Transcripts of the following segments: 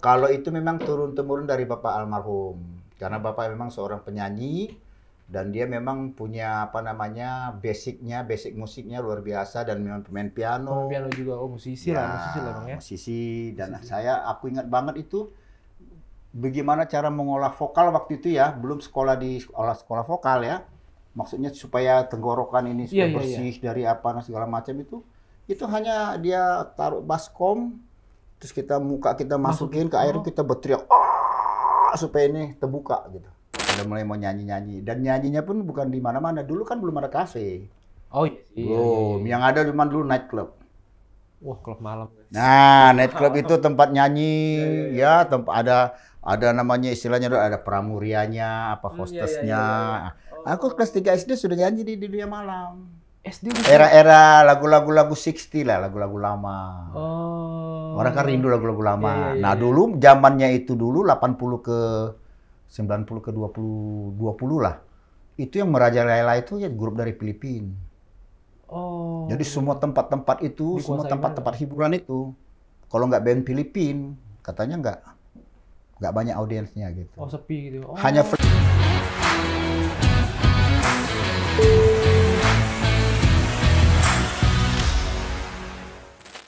Kalau itu memang turun-temurun dari bapak almarhum. Karena bapak memang seorang penyanyi dan dia memang punya apa namanya basic musiknya luar biasa dan memang pemain Pemain piano. piano juga. Oh, musisi Ya, lah Bang ya. musisi dan Musisi. aku ingat banget itu bagaimana cara mengolah vokal waktu itu ya, belum sekolah di sekolah vokal ya. Maksudnya supaya tenggorokan ini Iya, supaya iya, iya. bersih dari apa dan segala macam itu. Itu hanya dia taruh baskom, terus kita masukin ke air, Oh. kita berteriak "Ah!" supaya ini terbuka gitu. Udah mulai mau nyanyi-nyanyi dan nyanyinya pun bukan di mana-mana. Dulu kan belum ada kafe. Oh iya sih. Iya, iya, Belum. iya. Yang ada cuma dulu night club. Wah, klub malam. Nah, night club itu tempat nyanyi, Iya, iya, iya. ya tempat ada namanya istilahnya ada pramurianya, apa Iya, iya, hostesnya. iya, iya. Aku kelas 3 SD sudah nyanyi di dunia malam. SD udah. Era-era lagu-lagu 60 lah, lagu-lagu lama. Oh. Orang kan rindu lagu-lagu lama. Iya, iya, iya, Nah, iya. dulu zamannya itu dulu 80 ke 90 ke 20 lah. Itu yang merajalela itu ya grup dari Filipina. Oh. Jadi semua tempat-tempat itu, semua Dikuasai tempat-tempat hiburan itu, kalau nggak band Filipin, katanya nggak banyak audiensnya gitu. Oh, sepi gitu. Oh. Hanya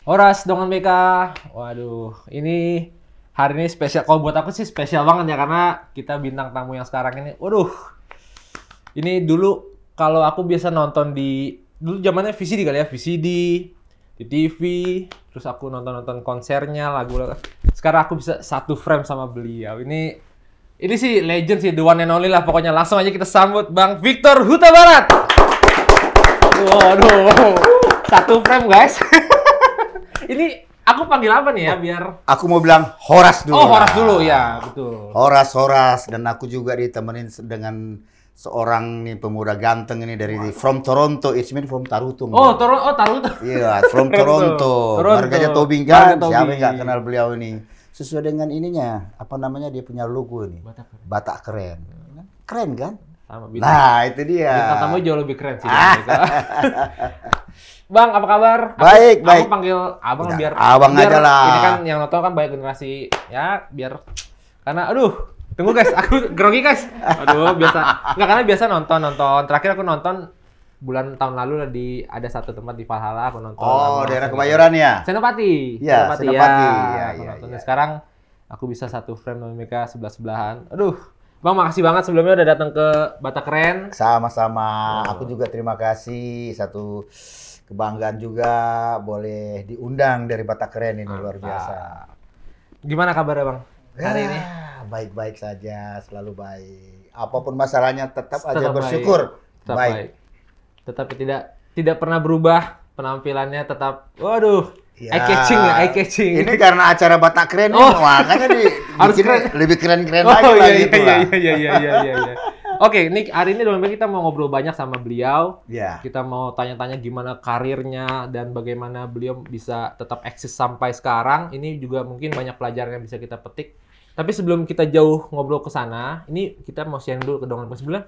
Horas Dongan BK. Waduh, ini hari ini spesial. Kalau buat aku sih spesial banget ya karena kita bintang tamu yang sekarang ini. Waduh. Ini dulu kalau aku biasa nonton di dulu zamannya VCD kali ya, VCD di TV, terus aku nonton konsernya, lagu. Sekarang aku bisa satu frame sama beliau. Ini sih legend sih, the one and only lah pokoknya. Langsung aja kita sambut Bang Victor Huta Barat. Waduh. Satu frame, guys. Ini aku panggil apa nih ya biar aku mau bilang Horas dulu. Oh, Horas lah. dulu ya, betul. Horas dan aku juga ditemenin dengan seorang nih pemuda ganteng ini dari from Toronto, it's mean from Tarutung. Tarutung. Iya, from Toronto. Toronto. Marganya Tobing kan, Marga siapa Tobing. yang nggak kenal beliau ini? Sesuai dengan ininya, apa namanya dia punya logo ini. Batak keren. Keren kan? Sama bintang. Nah, itu dia. Bintang tamu jauh lebih keren sih. Bang, apa kabar? Baik, aku, baik. Aku panggil abang Udah, biar abang biar aja lah. Ini kan yang nonton kan banyak generasi ya, biar karena aduh, tunggu guys, aku grogi guys. Aduh, biasa. Enggak karena biasa nonton. Terakhir aku nonton bulan tahun lalu lah ada satu tempat di Valhalla aku nonton. Oh, daerah Kemayoran ya? Senopati. Iya, Senopati. Iya, Aku iya, nonton. iya. Sekarang aku bisa satu frame dengan mereka sebelah-sebelahan. Aduh, Bang makasih banget sebelumnya udah datang ke Batak Keren. Sama-sama. Oh. Aku juga terima kasih. Satu kebanggaan juga boleh diundang dari Batak Keren ini luar biasa. Gimana kabarnya Bang hari ini? Baik-baik saja, selalu baik. Apapun masalahnya tetap aja Tetap bersyukur. Tetap baik. Tetapi tidak pernah berubah penampilannya tetap. Waduh. Ya, Eye catching. Ini karena acara Batak Keren, Oh. makanya Harus dibikin keren. lebih keren-keren lagi lah gitu lah. Iya. Oke, ini hari ini Don kita mau ngobrol banyak sama beliau. Ya. Kita mau tanya-tanya gimana karirnya dan bagaimana beliau bisa tetap eksis sampai sekarang. Ini juga mungkin banyak pelajaran yang bisa kita petik. Tapi sebelum kita jauh ngobrol ke sana, ini kita mau sharing dulu ke Dongan. Sebelumnya,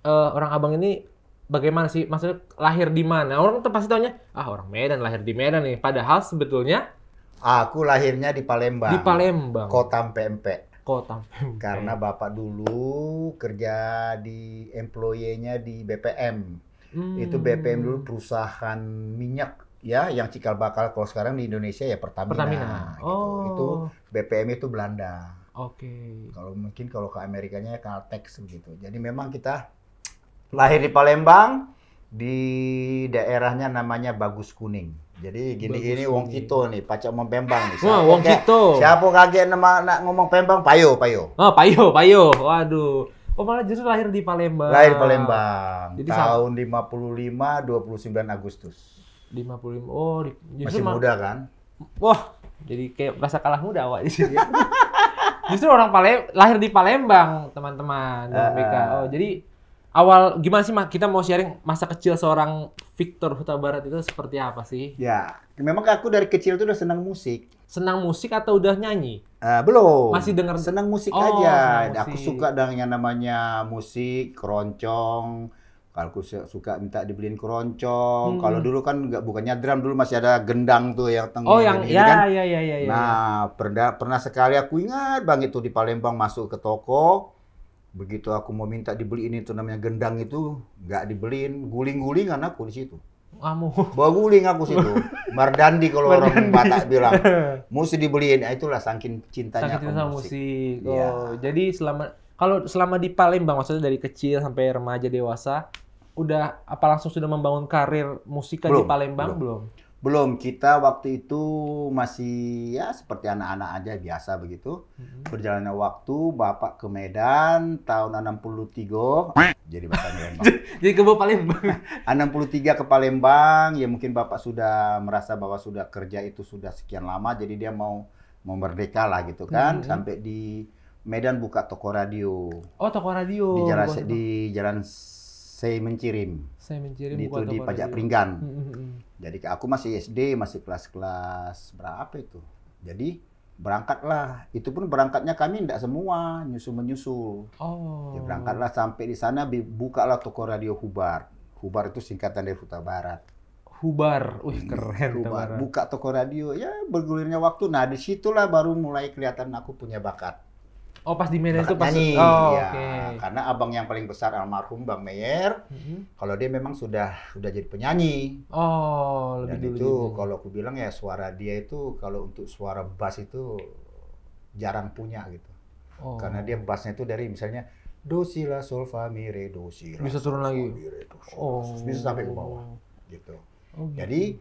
orang abang ini bagaimana sih? Maksudnya lahir di mana? Orang tuh pasti taunya, orang Medan, lahir di Medan nih. Padahal sebetulnya Aku lahirnya di Palembang. di Palembang. Kota Pempek. Kota Pempek. Karena bapak dulu kerja di employee-nya di BPM. Itu BPM dulu perusahaan minyak ya, yang cikal bakal kalau sekarang di Indonesia ya Pertamina. Gitu. Oh. Itu BPM itu Belanda. Oke. Kalau ke Amerikanya Caltex gitu. Jadi memang kita lahir di Palembang di daerahnya namanya Bagus Kuning. Jadi gini-gini wong Kito nih, pacak ngomong Pembang nih. Wah, wong Kito. Siapa kaget nak ngomong Pembang, payo. Oh, Payo. Waduh. Oh, malah justru lahir di Palembang. Lahir Palembang. Jadi tahun 55, 29 Agustus. 55. Oh, Masih muda kan? Wah, jadi kayak merasa kalah muda awak di sini. Justru orang lahir di Palembang, teman-teman. Oh, jadi awal gimana sih kita mau sharing masa kecil seorang Victor Huta Barat itu seperti apa sih? Ya, memang aku dari kecil tuh udah senang musik. Senang musik atau udah nyanyi? Belum. Masih dengar senang musik Oh, aja. senang Aku musik. suka dengan yang namanya musik, keroncong, Kalau aku suka minta dibeliin keroncong. Hmm. Kalau dulu kan bukannya drum, dulu masih ada gendang tuh yang Oh, yang gini kan. ya. Nah, pernah sekali aku ingat banget itu di Palembang masuk ke toko. Begitu aku mau minta dibeliin itu namanya gendang itu, nggak dibeliin, guling-gulingan aku di situ. Kamu. Bawa guling aku situ. Mardandi kalau orang Batak bilang. Mesti dibeliin. Nah, itulah saking cintanya Saking ke sama musik. musik. Iya. Oh, jadi selama di Palembang, maksudnya dari kecil sampai remaja dewasa, udah apa langsung sudah membangun karir musika di Palembang belum? Belum, kita waktu itu masih ya seperti anak-anak aja biasa begitu. Berjalannya waktu, Bapak ke Medan tahun 63, jadi bahasa Palembang. Jadi ke Palembang. 63 ke Palembang, ya mungkin Bapak sudah merasa bahwa sudah kerja itu sudah sekian lama, jadi dia mau merdeka lah gitu kan. Sampai di Medan buka toko radio. Oh, toko radio. Di jalan Sei Mencirim. Saya mencari Itu di Pajak Pringgan. Jadi aku masih SD, masih kelas berapa itu. Jadi berangkatlah. Itu pun berangkatnya kami tidak semua, nyusul-menyusul. Oh. Ya, berangkatlah sampai di sana, bukalah toko radio Hubar. Hubar itu singkatan dari Huta Barat. Hubar, wih keren. Hubar. Buka toko radio, ya bergulirnya waktu. Nah disitulah baru mulai kelihatan aku punya bakat. Oh, pas di Medan itu pas Nyanyi. Oh, Ya, oke. karena abang yang paling besar almarhum Bang Meyer, kalau dia memang sudah jadi penyanyi. Oh, lebih Dan dulu. itu kalau aku bilang ya suara dia itu kalau untuk suara bass itu jarang punya gitu. Oh. Karena dia bassnya itu dari misalnya do si la sol fa mi re do si la. Bisa turun sol, lagi. fa, mi, re, do, si, la, Oh. bisa sampai ke bawah gitu. Oh, gitu.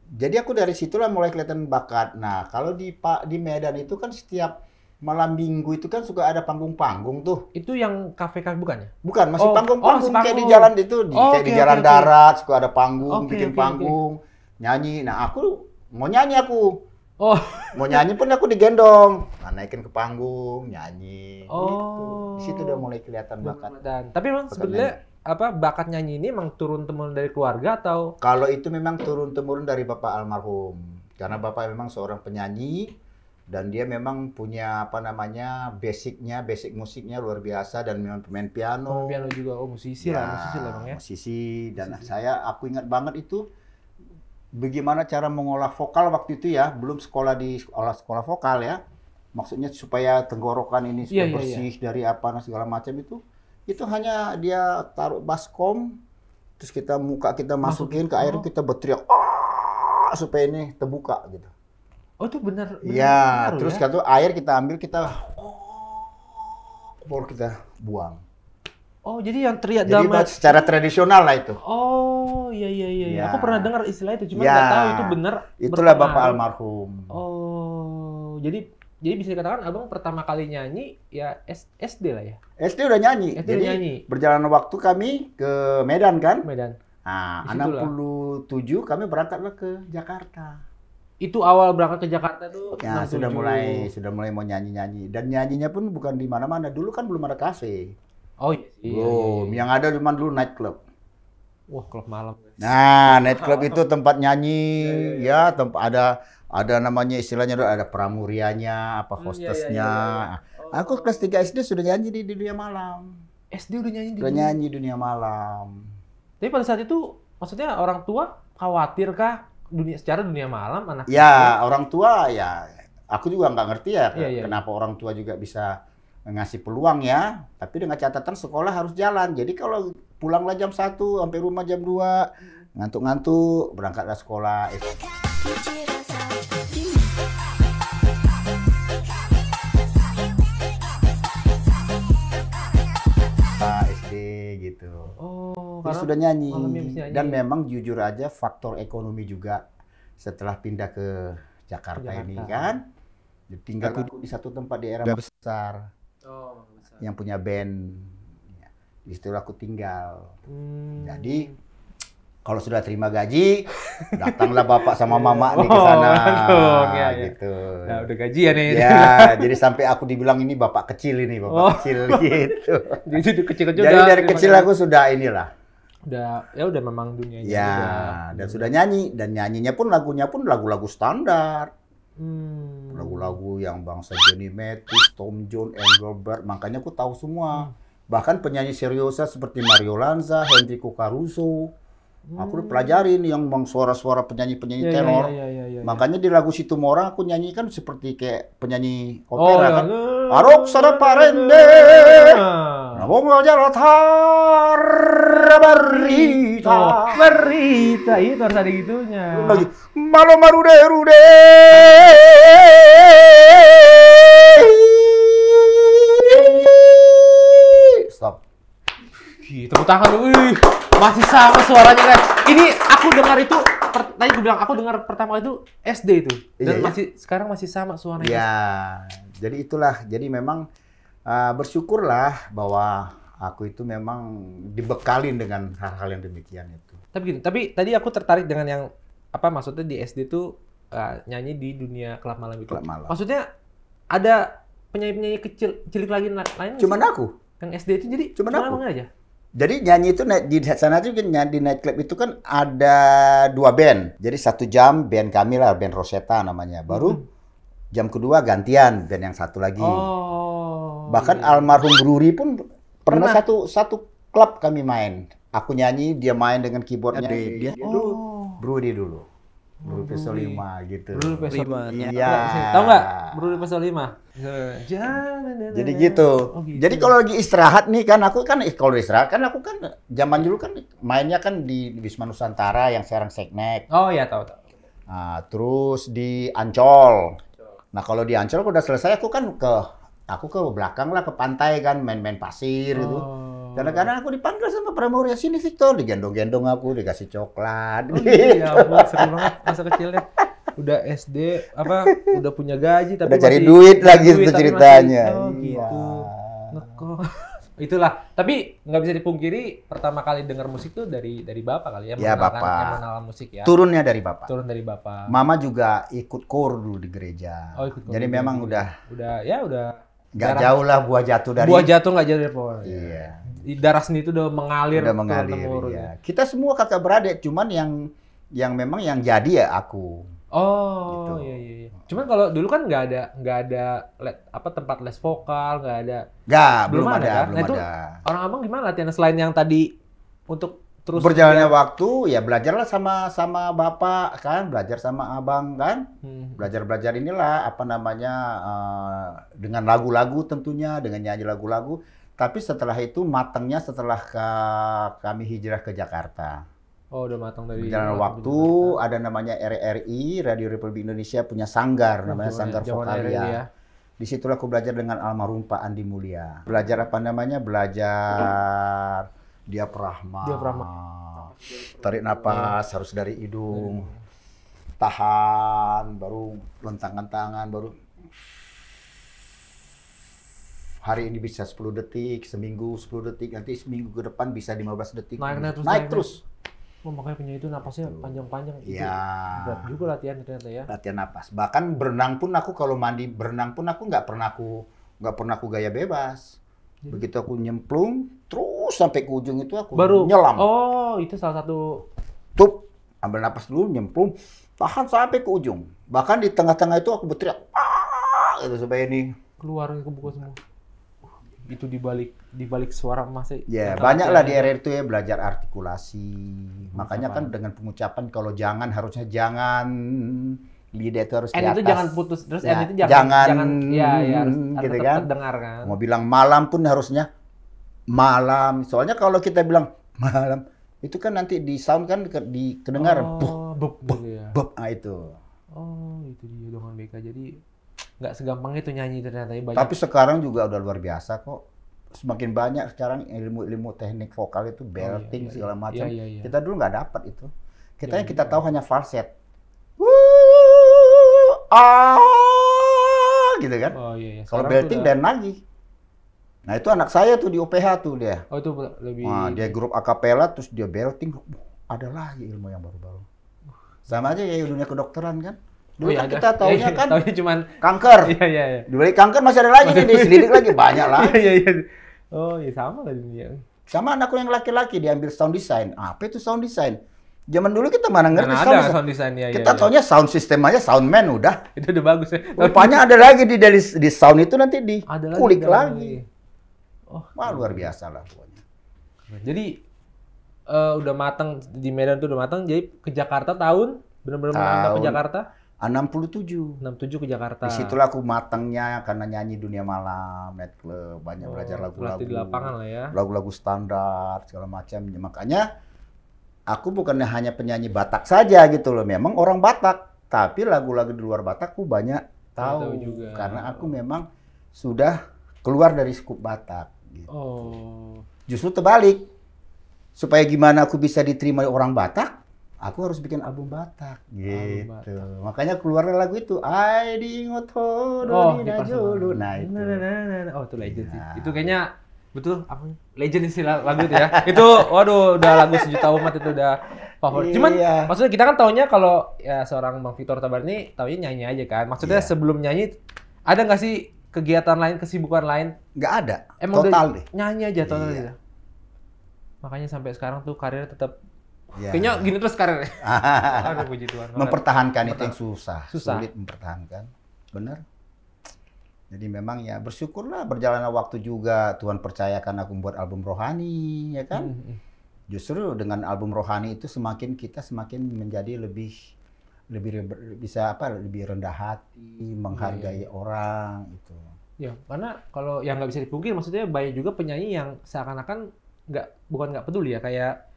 Jadi aku dari situlah mulai kelihatan bakat. Nah, kalau di Medan itu kan setiap malam minggu itu kan suka ada panggung-panggung tuh. Itu yang kafe-kafe bukannya? Bukan, masih Oh, panggung-panggung masih kayak di panggung. jalan itu, kayak di Oke, jalan oke. darat suka ada panggung, Oke, bikin oke, panggung, nyanyi. Nah, aku mau nyanyi aku. Oh. Mau nyanyi pun aku digendong. Nah, naikin ke panggung, nyanyi. Gitu. Oh. Di situ udah mulai kelihatan bakat. Dan tapi memang Bakat sebenarnya apa bakat nyanyi ini emang turun temurun dari keluarga atau? Kalau itu memang turun-temurun dari bapak almarhum. Karena bapak memang seorang penyanyi dan dia memang punya apa namanya basic musiknya luar biasa dan memang pemain piano. Piano juga, oh musisi lah bang ya. Musisi dan aku ingat banget itu bagaimana cara mengolah vokal waktu itu ya, belum sekolah di sekolah vokal ya. Maksudnya supaya tenggorokan ini supaya bersih dari apa segala macam itu hanya dia taruh baskom terus kita masukin ke air kita berteriak supaya ini terbuka gitu. Oh itu benar. Iya, terus kan air kita ambil baru kita buang. Oh jadi yang teriak jadi secara tradisional lah itu. Oh iya. Aku pernah dengar istilah itu, cuma ya, nggak tahu itu benar. Itulah bapak almarhum. Oh jadi bisa dikatakan abang pertama kali nyanyi ya SD lah ya. SD udah nyanyi. SD udah nyanyi. Berjalan waktu kami ke Medan kan. Medan. Nah 67 kami berangkatlah ke Jakarta. Itu awal berangkat ke Jakarta tuh ya sudah mulai mau nyanyi dan nyanyinya pun bukan di mana-mana. Dulu kan belum ada kafe. Oh iya. Yang ada cuma dulu night club. Wah, klub malam. Nah, night club itu tempat nyanyi ya, tempat ada namanya istilahnya ada pramurianya, apa hostesnya. Aku kelas 3 SD sudah nyanyi di dunia malam. SD udah nyanyi di dunia malam. Tapi pada saat itu maksudnya orang tua khawatir kah secara dunia malam anak ya itu? Orang tua ya aku juga nggak ngerti ya kenapa orang tua juga bisa ngasih peluang ya, tapi dengan catatan sekolah harus jalan. Jadi kalau pulanglah jam 1 sampai rumah jam 2 ngantuk-ngantuk berangkatlah sekolah. SD gitu. Oh, jadi sudah nyanyi. Dan memang jujur aja faktor ekonomi juga setelah pindah ke Jakarta ini kan. Tinggal duduk di satu tempat di era besar. Yang punya band. Di situ aku tinggal. Jadi kalau sudah terima gaji, datanglah bapak sama mama nih ke sana. Gitu. Nah, udah gajian nih. Ya, jadi sampai aku dibilang ini bapak kecil kecil gitu. Jadi kecil-kecil. Jadi dari kecil aku sudah inilah. Udah memang dunianya. Ya, dan sudah nyanyi dan nyanyinya pun lagunya pun lagu-lagu standar. Lagu-lagu yang bangsa Johnny Mathis, Tom Jones, Engelbert, makanya aku tahu semua. Bahkan penyanyi seriosa seperti Mario Lanza, Enrico Caruso. Aku udah pelajarin yang suara-suara penyanyi-penyanyi Iya, tenor. iya. Makanya di lagu Situmorang aku nyanyikan seperti kayak penyanyi Oh, opera iya. kan. Arok sada parende. Nabong jalatar berita. Berita itu harus ada gitunya. Lagi malo marude rude. Stop. Tepuk tangan, wih, masih sama suaranya kan. Ini aku dengar itu, tadi gue bilang aku dengar pertama itu SD itu, dan Iya, sekarang masih sama suaranya. Ya, jadi itulah. Jadi memang bersyukurlah bahwa aku itu memang dibekalin dengan hal-hal yang demikian itu. Tapi gini, tapi tadi aku tertarik dengan yang apa maksudnya di SD tuh nyanyi di dunia klub malam itu. Klub malam. Maksudnya ada penyanyi-penyanyi cilik lagi lain? Cuman aku. Yang SD itu jadi Cuman aku. abang aja. Jadi nyanyi itu di sana tuh kan di nightclub itu kan ada 2 band. Jadi 1 jam band kami lah, band Rosetta namanya. Baru jam kedua gantian band yang satu lagi. Oh. Bahkan iya. almarhum Bruri pun pernah satu klub kami main. Aku nyanyi, dia main dengan keyboardnya. Dia Bruri dulu. Bruri Peso 5 gitu. Bruri Peso 5. Iya. Tahu nggak? Bruri Peso 5. Jadi gitu. Oh, gitu. Jadi kalau lagi istirahat nih kan aku kan kalau istirahat kan aku kan zaman dulu kan mainnya kan di Wisma Nusantara yang sekarang Seknek. Oh ya tahu. Nah, terus di Ancol. Nah, kalau di Ancol udah selesai aku ke belakang lah ke pantai kan main-main pasir gitu. Kadang-kadang aku dipanggil sama Pramuria, sini Victor, digendong-gendong aku, dikasih coklat. Oh iya, ampun, seru banget masa kecilnya. Udah SD udah punya gaji tapi Udah cari masih duit cari lagi duit, itu tapi ceritanya. masih, oh gitu. Ngekos. Itulah. Tapi nggak bisa dipungkiri pertama kali dengar musik tuh dari bapak kali ya. Ya, mengenalkan- bapak. yang mengenalkan musik ya. Turunnya dari bapak. Turun dari bapak. Mama juga ikut kor dulu di gereja. Oh, ikut Jadi memang udah nggak darah- jauh lah buah jatuh dari. buah jatuh nggak jauh dari pohon. Iya. Di darah seni itu udah mengalir. Udah mengalir. turun-temurun. Ya. Kita semua kakak beradik, cuman yang memang yang jadi ya aku. Oh Gitu. iya. Cuman kalau dulu kan nggak ada tempat les vokal, nggak ada. Belum Belum ada, ada, kan? belum Nah, itu ada. Orang abang gimana latihan selain yang tadi untuk terus Berjalannya waktu ya belajarlah sama bapak kan, belajar sama abang kan. Belajar inilah apa namanya dengan lagu-lagu tentunya, dengan nyanyi lagu-lagu. Tapi setelah itu matangnya setelah kami hijrah ke Jakarta. Oh, udah matang dari Berjalan waktu, ada namanya RRI, Radio Republik Indonesia punya sanggar, namanya Sanggar Vokalia. Disitulah aku belajar dengan almarhum Pak Andi Mulia. Belajar apa namanya? Belajar diafragma. Tarik napas harus dari hidung. Tahan, baru lentangkan tangan, baru hari ini bisa 10 detik, seminggu 10 detik, nanti seminggu ke depan bisa 15 detik. Naik terus. Oh, makanya penyanyi itu napasnya panjang-panjang. Iya. Berat juga latihan ternyata ya. Latihan napas. Bahkan berenang pun aku kalau mandi berenang pun aku nggak pernah aku gaya bebas. Begitu aku nyemplung terus sampai ke ujung itu aku Baru nyelam. Oh, itu salah satu. Tup, ambil napas dulu, nyemplung, tahan sampai ke ujung. Bahkan di tengah-tengah itu aku berteriak, itu supaya ini Keluar kebuka semua. Itu dibalik suara emasnya. ya banyak lah di area itu ya belajar artikulasi. Makanya kan dengan pengucapan kalau jangan harusnya jangan, lidah itu harus di N atas. itu jangan putus, terus Ya, N itu jangan ya harus gitu tetap kan. terdengar kan. Mau bilang malam pun harusnya malam. Soalnya kalau kita bilang malam itu kan nanti di sound kan kedengar bub gitu ya. nah itu. Oh, itu dia dengan BK. Jadi nggak segampang itu nyanyi ternyata ya, banyak. Tapi sekarang juga udah luar biasa kok. Semakin banyak sekarang ilmu-ilmu teknik vokal itu belting segala macam. Iya. Kita dulu nggak dapat itu. Kita yang Iya, kita iya. tahu hanya falset. Gitu kan. Oh iya. Kalau Sekarang belting tuh udah- band lagi. Nah itu anak saya tuh di OPH tuh dia. Oh itu lebih. Wah, dia grup akapela terus dia belting. Ada lagi ilmu yang baru-baru. Sama aja kayak dunia kedokteran kan. Dulu kan kita taunya kan taunya cuman kanker. iya. Di balik kanker masih ada lagi nih, diselidik lagi banyak lah. Iya. Oh, iya sama lah dunia. Sama anakku yang laki-laki diambil sound design. Apa itu sound design? Zaman dulu kita mana ngerti Mana sound ada design. sound design ya. Kita taunya sound system aja, soundman udah. Itu udah bagus ya. Rupanya ada lagi di sound itu nanti Ada kulik dalam lagi. Oh, Wah, luar biasa lah pokoknya. jadi udah matang di Medan tuh udah matang. Jadi ke Jakarta tahun benar-benar merantau ke Tahun Jakarta. 67. 67 ke Jakarta. Disitulah aku matangnya karena nyanyi dunia malam, nightclub, banyak belajar Pelatih di lapangan lagu-lagu, lah ya. lagu-lagu standar segala macam. Makanya aku bukannya hanya penyanyi Batak saja gitu loh. Memang orang Batak, tapi lagu-lagu di luar Batak aku banyak Tahu tahu juga. karena aku memang sudah keluar dari skup Batak. Gitu. Oh. Justru terbalik. Supaya gimana aku bisa diterima orang Batak, aku harus bikin album Batak. Gitu. Batak. Makanya keluarlah lagu itu. Ai di ngoto Oh, do di dina jolo. Pasaman. Nah itu. Oh, itu legend sih. Ya. Itu kayaknya betul apa? Legend istilah lagu itu ya. Itu waduh udah lagu sejuta umat itu udah favorit. Cuman Iya. maksudnya kita kan taunya kalau ya seorang Bang Victor Tabar ini taunya nyanyi aja kan. Maksudnya Iya. sebelum nyanyi ada nggak sih kegiatan lain, kesibukan lain? Nggak ada. Emang Total udah deh. nyanyi aja total Iya. gitu. Makanya sampai sekarang tuh karirnya tetap Ya. kayaknya gini terus karirnya. Aduh puji Tuhan. Mempertahankan itu yang susah. Susah. Sulit mempertahankan. Bener. Jadi memang ya bersyukurlah berjalannya waktu juga Tuhan percayakan aku membuat album rohani, ya kan? Justru dengan album rohani itu kita semakin menjadi lebih bisa lebih rendah hati, menghargai orang itu. Ya, karena kalau yang nggak bisa dipungkir, maksudnya banyak juga penyanyi yang seakan-akan bukan nggak peduli ya, kayak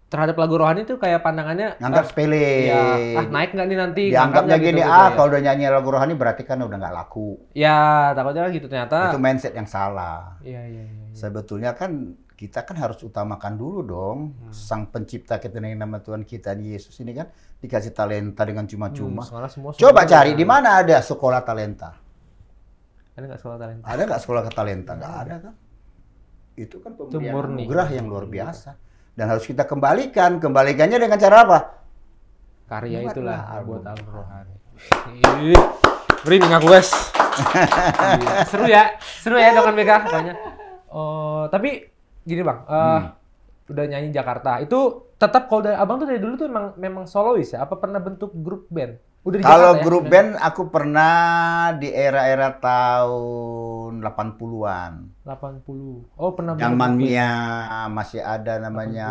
terhadap lagu rohani itu kayak pandangannya Nganggap sepele. ya, naik nggak nih nanti? Dianggapnya nganggapnya gini, gitu ya. kalau udah nyanyi lagu rohani berarti kan udah nggak laku. Ya, takutnya gitu ternyata. Itu mindset yang salah. Iya. Sebetulnya kan kita kan harus utamakan dulu dong Sang Pencipta kita yang nama Tuhan kita Yesus ini kan dikasih talenta dengan cuma-cuma. Sekarang semua Coba cari di mana ada sekolah talenta. Ada nggak sekolah talenta? Ada nggak sekolah talenta? Nggak ada kan? Itu kan pemberian murni. anugerah yang luar biasa dan harus kita kembalikan. Kembalikannya dengan cara apa? Karya Buatlah itulah album. buat album rohani. Ih, merinding aku guys. Seru ya dengan BK banyak. Oh, tapi gini bang, udah nyanyi Jakarta, itu tetap kalau dari abang tuh dari dulu tuh memang solois ya? Apa pernah bentuk grup band? Udah di Kalau Jakarta ya? grup band aku pernah di era-era tahun 80-an. 80. Oh, pernah bentuk band. Zamannya masih ada namanya,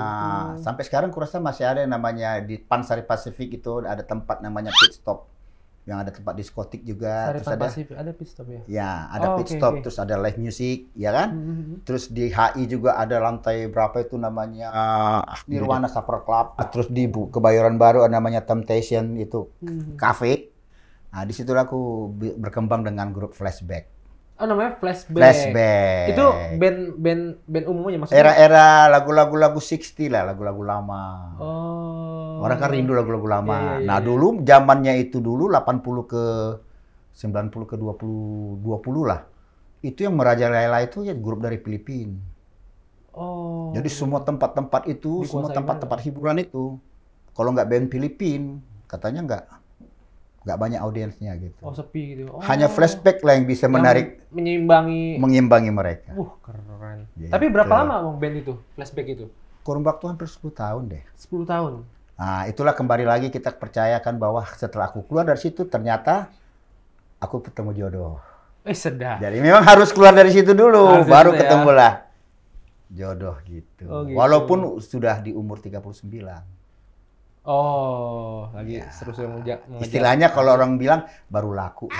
80. sampai sekarang kurasa masih ada yang namanya di Pansari Pasifik itu ada tempat namanya Pit Stop. Yang ada tempat diskotik juga. Saripan Terus ada Pasifik, ada pit stop ya? ya, ada Oh, Pit oke, Stop, oke. terus ada live music, ya kan? Terus di HI juga ada lantai berapa itu namanya Nirwana Supper Club. Terus di Kebayoran Baru ada namanya Temptation itu cafe. Nah, di situ aku berkembang dengan grup Flashback. Oh, namanya Flashback. Flashback. Itu band umumnya maksudnya? Era-era lagu-lagu 60 lah, lagu-lagu lama. Oh. Orang kan rindu lagu-lagu lama. Iya, Nah, iya. dulu zamannya itu dulu 80 ke 90 ke 20 lah. Itu yang merajalela itu ya grup dari Filipina. Oh. Jadi semua tempat-tempat itu, semua Dikuasai tempat-tempat hiburan itu, kalau nggak band Filipina, katanya nggak banyak audiensnya gitu. Oh, sepi gitu. Oh. Hanya Flashback lah yang bisa menarik, Menyimbangi. mereka. Keren. Gitu. Tapi berapa lama bang band itu? Flashback itu? Kurun waktu hampir 10 tahun deh. 10 tahun. Nah, itulah kembali lagi kita percayakan bahwa setelah aku keluar dari situ, ternyata aku ketemu jodoh. Sedap. Jadi memang harus keluar dari situ dulu, Harus baru itu ya. ketemulah jodoh gitu. Oh, gitu. Walaupun sudah di umur 39. Oh, lagi Ya. seru-seru mengejar. Istilahnya kalau orang bilang baru laku.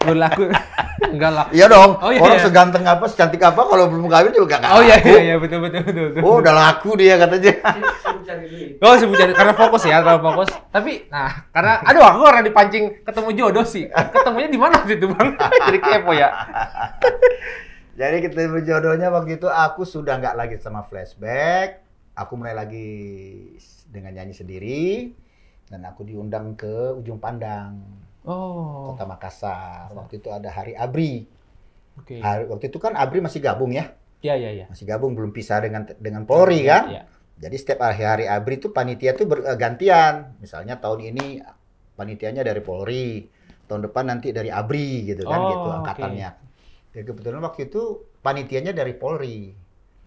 Berlaku. Enggak lah. Iya dong. Oh, iya, Orang iya. seganteng apa, secantik apa kalau belum kawin juga nggak Oh iya laku. iya betul. Oh, udah laku dia katanya. Oh, sibuk cari karena fokus ya, terlalu fokus. Tapi nah, karena aduh aku karena dipancing ketemu jodoh sih. Ketemunya di mana sih itu, Bang? Jadi kepo ya. Jadi ketemu jodohnya waktu itu aku sudah nggak lagi sama Flashback. Aku mulai lagi dengan nyanyi sendiri. Dan aku diundang ke Ujung Pandang, Oh. Kota Makassar. Waktu itu ada Hari ABRI. Oke. Waktu itu kan ABRI masih gabung ya. Iya. Masih gabung, belum pisah dengan Polri kan. Iya. Jadi setiap hari ABRI itu panitia tuh bergantian. Misalnya tahun ini panitianya dari Polri, tahun depan nanti dari ABRI gitu kan, Oh, gitu angkatannya. Dan kebetulan waktu itu panitianya dari Polri.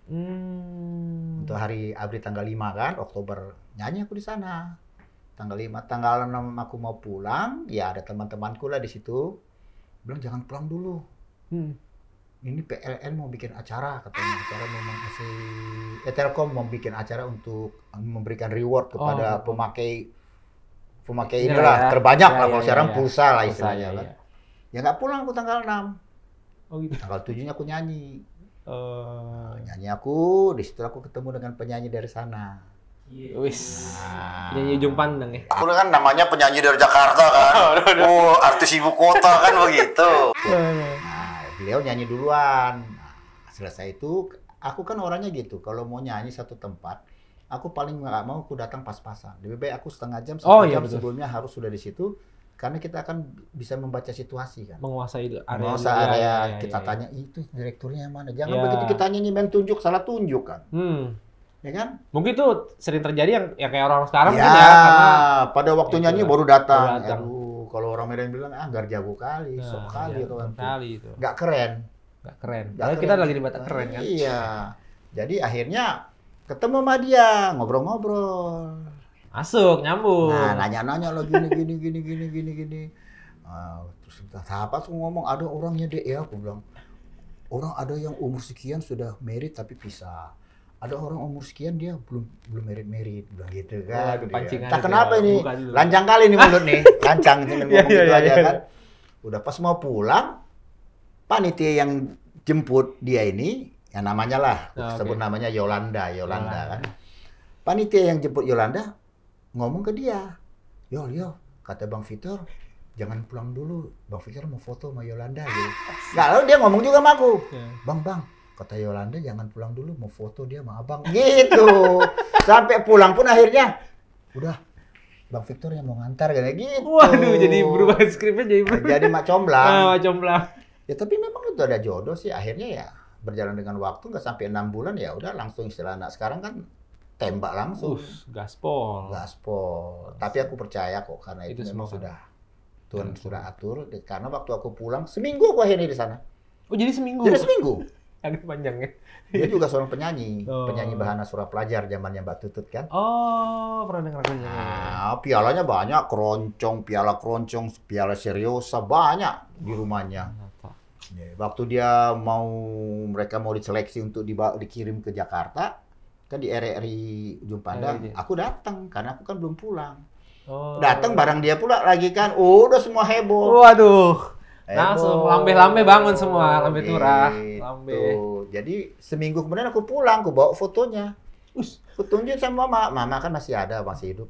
Untuk hari ABRI tanggal 5 kan, Oktober. Nyanyi aku di sana. Tanggal 5, tanggal 6 aku mau pulang, ya ada teman-temanku lah di situ. Bilang jangan pulang dulu. ini PLN mau bikin acara katanya, acara memang si Telkom mau bikin acara untuk memberikan reward kepada pemakai inilah terbanyak lah kalau sekarang pulsa lah istilahnya kan. Ya nggak pulang aku tanggal 6. Oh gitu. Tanggal 7-nya aku nyanyi. Nyanyi aku, di situ aku ketemu dengan penyanyi dari sana. Wis. Penyanyi ujung pandang ya. Aku kan namanya penyanyi dari Jakarta kan. Artis ibu kota kan begitu. Nah, beliau nyanyi duluan. Nah, selesai itu, aku kan orangnya gitu. Kalau mau nyanyi satu tempat, aku paling nggak mau aku datang pas-pasan. Lebih baik aku setengah jam, jam sebelumnya harus sudah di situ. Karena kita akan bisa membaca situasi kan. Menguasai area. Kita tanya, itu direkturnya yang mana? Jangan begitu kita nyanyi main tunjuk, salah tunjuk kan. Ya kan? Mungkin itu sering terjadi yang kayak orang sekarang ya, karena pada waktu nyanyi baru datang. Aduh, kalau orang Medan bilang, nggak jago kali, sok kali itu. Nggak keren. Padahal kita lagi di Batak keren kan? Iya. Jadi akhirnya ketemu sama dia, ngobrol-ngobrol. Masuk, nyambung. Nah, nanya-nanya lo gini. Terus apa tuh ngomong, ada orangnya deh ya, aku bilang. Orang ada yang umur sekian sudah married tapi pisah. Ada orang umur sekian dia belum married, bilang gitu kan. Tak kenapa ini? Lancang kali nih mulut nih. Lancang ngomong gitu aja kan. Udah pas mau pulang, panitia yang jemput dia ini, yang namanya lah, sebut namanya Yolanda kan. Panitia yang jemput Yolanda ngomong ke dia, Yo, kata Bang Victor, jangan pulang dulu. Bang Victor mau foto sama Yolanda gitu. Nah, lalu dia ngomong juga sama aku, Bang, kata Yolanda jangan pulang dulu, mau foto dia sama abang. Gitu. Sampai pulang pun akhirnya, udah, Bang Victor yang mau ngantar kayak gitu. Waduh, jadi berubah skripnya jadi mak comblang. Mak comblang. Ya tapi memang itu ada jodoh sih. Akhirnya ya berjalan dengan waktu, nggak sampai 6 bulan ya udah langsung istilah anak sekarang kan tembak langsung. Gaspol. Tapi aku percaya kok karena itu memang sudah Tuhan sudah atur. Karena waktu aku pulang seminggu aku akhirnya di sana. Oh jadi seminggu? Jadi seminggu. Agak panjang ya. Dia juga seorang penyanyi, penyanyi Bahana Surah Pelajar zamannya Mbak Tutut kan. Oh, pernah dengar penyanyi. Nah, pialanya banyak, piala keroncong, piala seriosa banyak di rumahnya. Waktu dia mereka mau diseleksi untuk dikirim ke Jakarta, kan di RRI Ujung Pandang, aku datang karena aku kan belum pulang. Datang bareng dia pula lagi kan, udah semua heboh. Waduh. Langsung lambe-lambe bangun semua, lambe turah, lambe. Jadi seminggu kemudian aku pulang, aku bawa fotonya. Aku tunjuk sama mama kan masih hidup.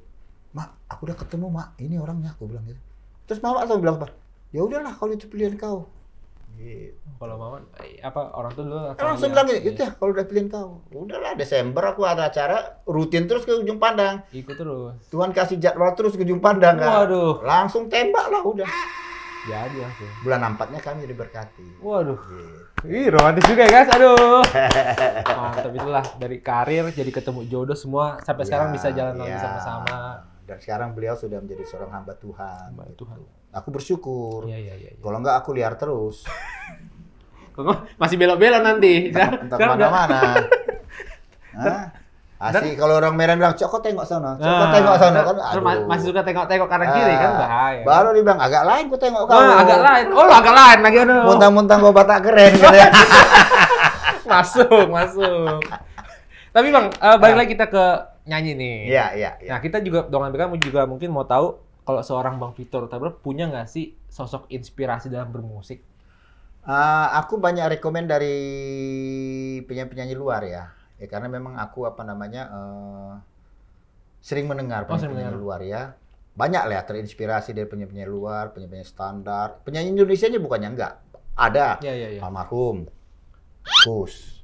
Mak, aku udah ketemu mak, ini orangnya, aku bilang gitu. Terus mama langsung bilang apa? Ya udahlah kalau itu pilihan kau. Gitu. Kalau mama orang tuh dulu langsung bilang gitu ya, kalau udah pilihan kau. Udahlah, Desember aku ada acara rutin terus ke Ujung Pandang. Ikut terus. Tuhan kasih jadwal terus ke Ujung Pandang kan. Waduh. Langsung tembak lah udah. Jadi langsung. Bulan 4-nya kami diberkati. Waduh. Ih, romantis juga ya guys. Aduh. Mantap, itulah dari karir jadi ketemu jodoh semua sampai sekarang bisa jalan lagi sama-sama. Dan sekarang beliau sudah menjadi seorang hamba Tuhan. Aku bersyukur. Iya. Kalau enggak aku liar terus. Masih belok-belok nanti. Entah kemana-mana. Asik kalau orang Medan bilang, "Cok, kok tengok sana." Kan. Masih suka tengok-tengok kanan kiri kan bahaya. Baru dia bilang, "Agak lain kok tengok kau." Agak lain. Oh, agak lain lagi aduh. Muntang-muntang gua Batak keren gitu ya. Masuk. Tapi Bang, balik lagi kita ke nyanyi nih. Iya. Nah, kita juga Dongan BK juga mungkin mau tahu kalau seorang Bang Victor Tabler punya nggak sih sosok inspirasi dalam bermusik? Aku banyak rekomen dari penyanyi-penyanyi luar ya. Ya karena memang aku sering mendengar penyanyi luar ya. Banyak lah terinspirasi dari penyanyi luar, penyanyi standar. Penyanyi Indonesia aja bukannya enggak. Ada. Iya. Almarhum Kus.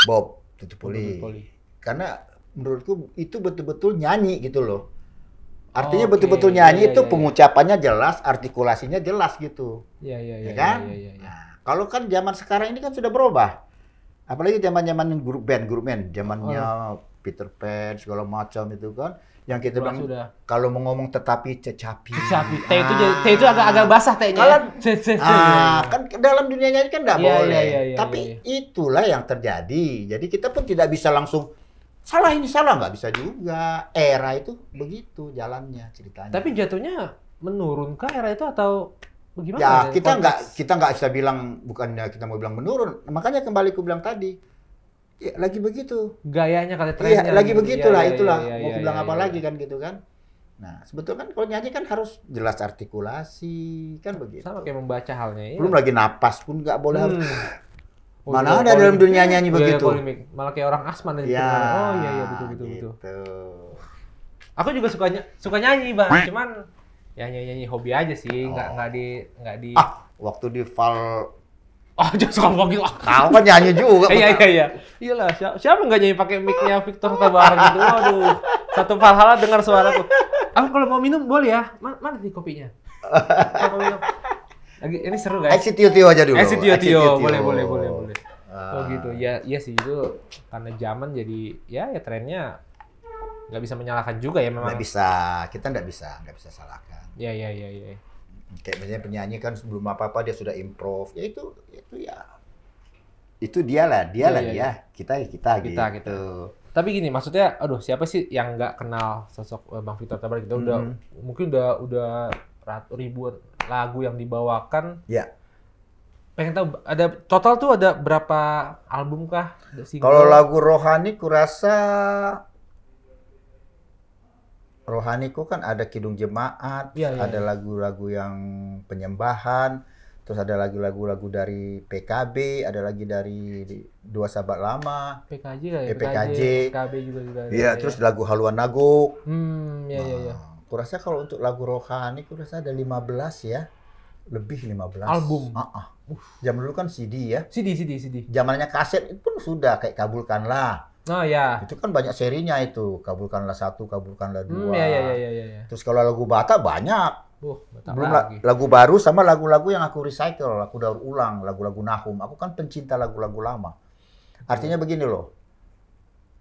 Bob Tutupuli. Karena menurutku itu betul-betul nyanyi gitu loh. Artinya betul-betul nyanyi itu pengucapannya jelas, artikulasinya jelas gitu. Iya. Kan? Nah, kalau kan zaman sekarang ini kan sudah berubah. Apalagi zaman-zaman grup band, zamannya Peter Pan segala macam itu kan, yang kita bilang kalau mau ngomong tetapi cecapi. T itu agak basah T-nya. Kan dalam dunia nyanyi kan nggak boleh. Tapi itulah yang terjadi. Jadi kita pun tidak bisa langsung salah nggak bisa juga. Era itu begitu jalannya ceritanya. Tapi jatuhnya menurun kah era itu atau Gimana Ya, ya, konteks? kita nggak bisa bilang, bukannya kita mau bilang menurun. Makanya kembali ku bilang tadi, ya, lagi begitu. Gayanya kali Iya, trennya lagi gitu. begitulah, Iya, iya, itulah. iya, Mau iya, ku bilang iya, apa iya, lagi iya. kan gitu kan? Nah, sebetulnya kan kalau nyanyi kan harus jelas artikulasi, kan begitu. Sama kayak membaca halnya ya. Belum lagi napas pun nggak boleh harus. Oh, Mana iya, ada dalam polemik. dunia nyanyi Iya, iya, begitu? polemik. Malah kayak orang asma nanti Ya, kedengaran. Oh iya iya betul betul betul. gitu. Aku juga suka nyanyi, Bang. Cuman ya nyanyi hobi aja sih, nggak di Waktu di Val, Oh, jangan ngomong gitu. kau kan nyanyi juga. Iya iya iya. Iyalah, siapa nggak nyanyi pakai mic-nya Victor Tabar gitu. Waduh. Satu Valhalla dengar suaraku. Aku kalau mau minum boleh ya? Mana nih kopinya? Mau minum. Lagi ini seru guys. Exit Tio aja dulu. Exit Tio. Exit Tio. Boleh. Ah. Oh gitu. Ya, iya sih itu karena zaman jadi ya trennya nggak bisa menyalahkan juga ya memang. Nggak bisa, kita nggak bisa salahkan. Iya. Kayak misalnya penyanyi kan sebelum apa-apa dia sudah improv, ya itu ya. Itu dialah Iya, dia. iya. Kita gitu. Tapi gini, maksudnya, aduh siapa sih yang nggak kenal sosok Bang Victor Tabar gitu? Mungkin udah ribuan lagu yang dibawakan. Ya. Pengen tahu ada total tuh ada berapa album kah? Ada single? Kalau lagu rohani kurasa rohaniku kan ada Kidung Jemaat, Iya. ada lagu-lagu yang penyembahan, terus ada lagu-lagu dari PKB, ada lagi dari Dua Sahabat Lama, PKJ kah ya? PKJ. PKB juga ada. iya, terus lagu Haluan Nagok. Iya. Kurasa kalau untuk lagu rohani kurasa ada 15 ya, lebih 15. Album? Zaman dulu kan CD ya, CD. zamannya kaset itu pun sudah kayak Kabulkanlah. Oh ya. Itu kan banyak serinya itu, Kabulkanlah 1, Kabulkanlah 2. Iya. Terus kalau lagu Batak banyak. Batak Belum lagi. lagu baru sama lagu-lagu yang aku recycle, aku daur ulang, lagu-lagu Nahum. Aku kan pencinta lagu-lagu lama. Artinya begini loh.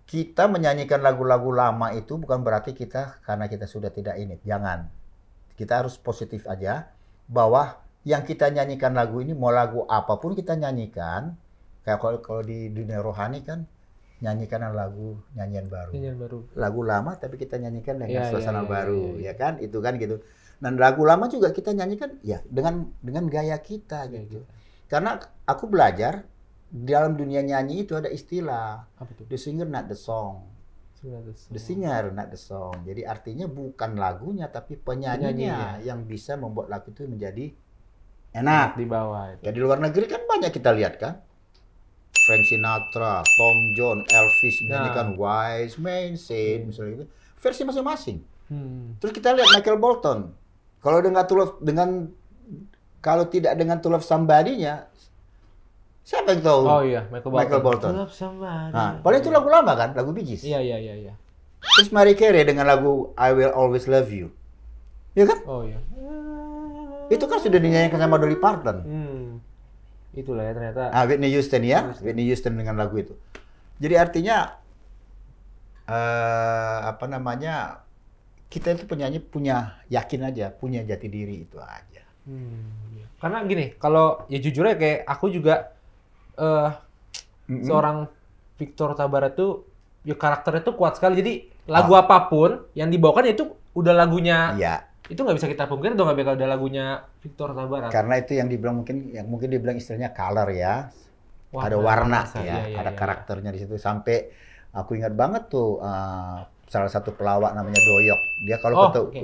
Kita menyanyikan lagu-lagu lama itu bukan berarti kita karena kita sudah tidak ini. Jangan. Kita harus positif aja bahwa yang kita nyanyikan lagu ini mau lagu apapun kita nyanyikan. Kayak kalau di dunia rohani kan nyanyikan nyanyian baru. Lagu lama tapi kita nyanyikan dengan suasana baru, ya kan? Itu kan gitu. Dan lagu lama juga kita nyanyikan ya dengan gaya kita gitu. Karena aku belajar di dalam dunia nyanyi itu ada istilah Apa tuh? the singer not the song. The singer not the song. Jadi artinya bukan lagunya tapi penyanyinya yang bisa membuat lagu itu menjadi enak di bawah itu. Ya di luar negeri kan banyak kita lihat kan. Frank Sinatra, Tom Jones, Elvis menyanyikan Wise Man Said misalnya gitu. Versi masing-masing. Terus kita lihat Michael Bolton. Kalau kalau tidak dengan To Love Somebody-nya, siapa yang tahu? Oh iya, Michael Bolton. To Love Somebody. Nah, padahal itu lagu lama kan, lagu Bee Gees. Iya. Terus Mariah Carey dengan lagu I Will Always Love You. Ya kan? Oh iya. Itu kan sudah dinyanyikan sama Dolly Parton. Itulah ya ternyata. Whitney Houston ya, Whitney Houston dengan lagu itu. Jadi artinya kita itu penyanyi punya yakin aja, punya jati diri itu aja. Karena gini, kalau ya jujur aja kayak aku juga seorang Victor Tabar itu ya karakternya tuh kuat sekali. Jadi lagu apapun yang dibawakan itu udah lagunya. Iya. Itu nggak bisa kita pungkiri dong nggak bakal ada lagunya Victor Tabar. Karena itu yang dibilang mungkin dibilang istilahnya color ya. Ada warna ya, ada karakternya di situ. Sampai aku ingat banget tuh salah satu pelawak namanya Doyok.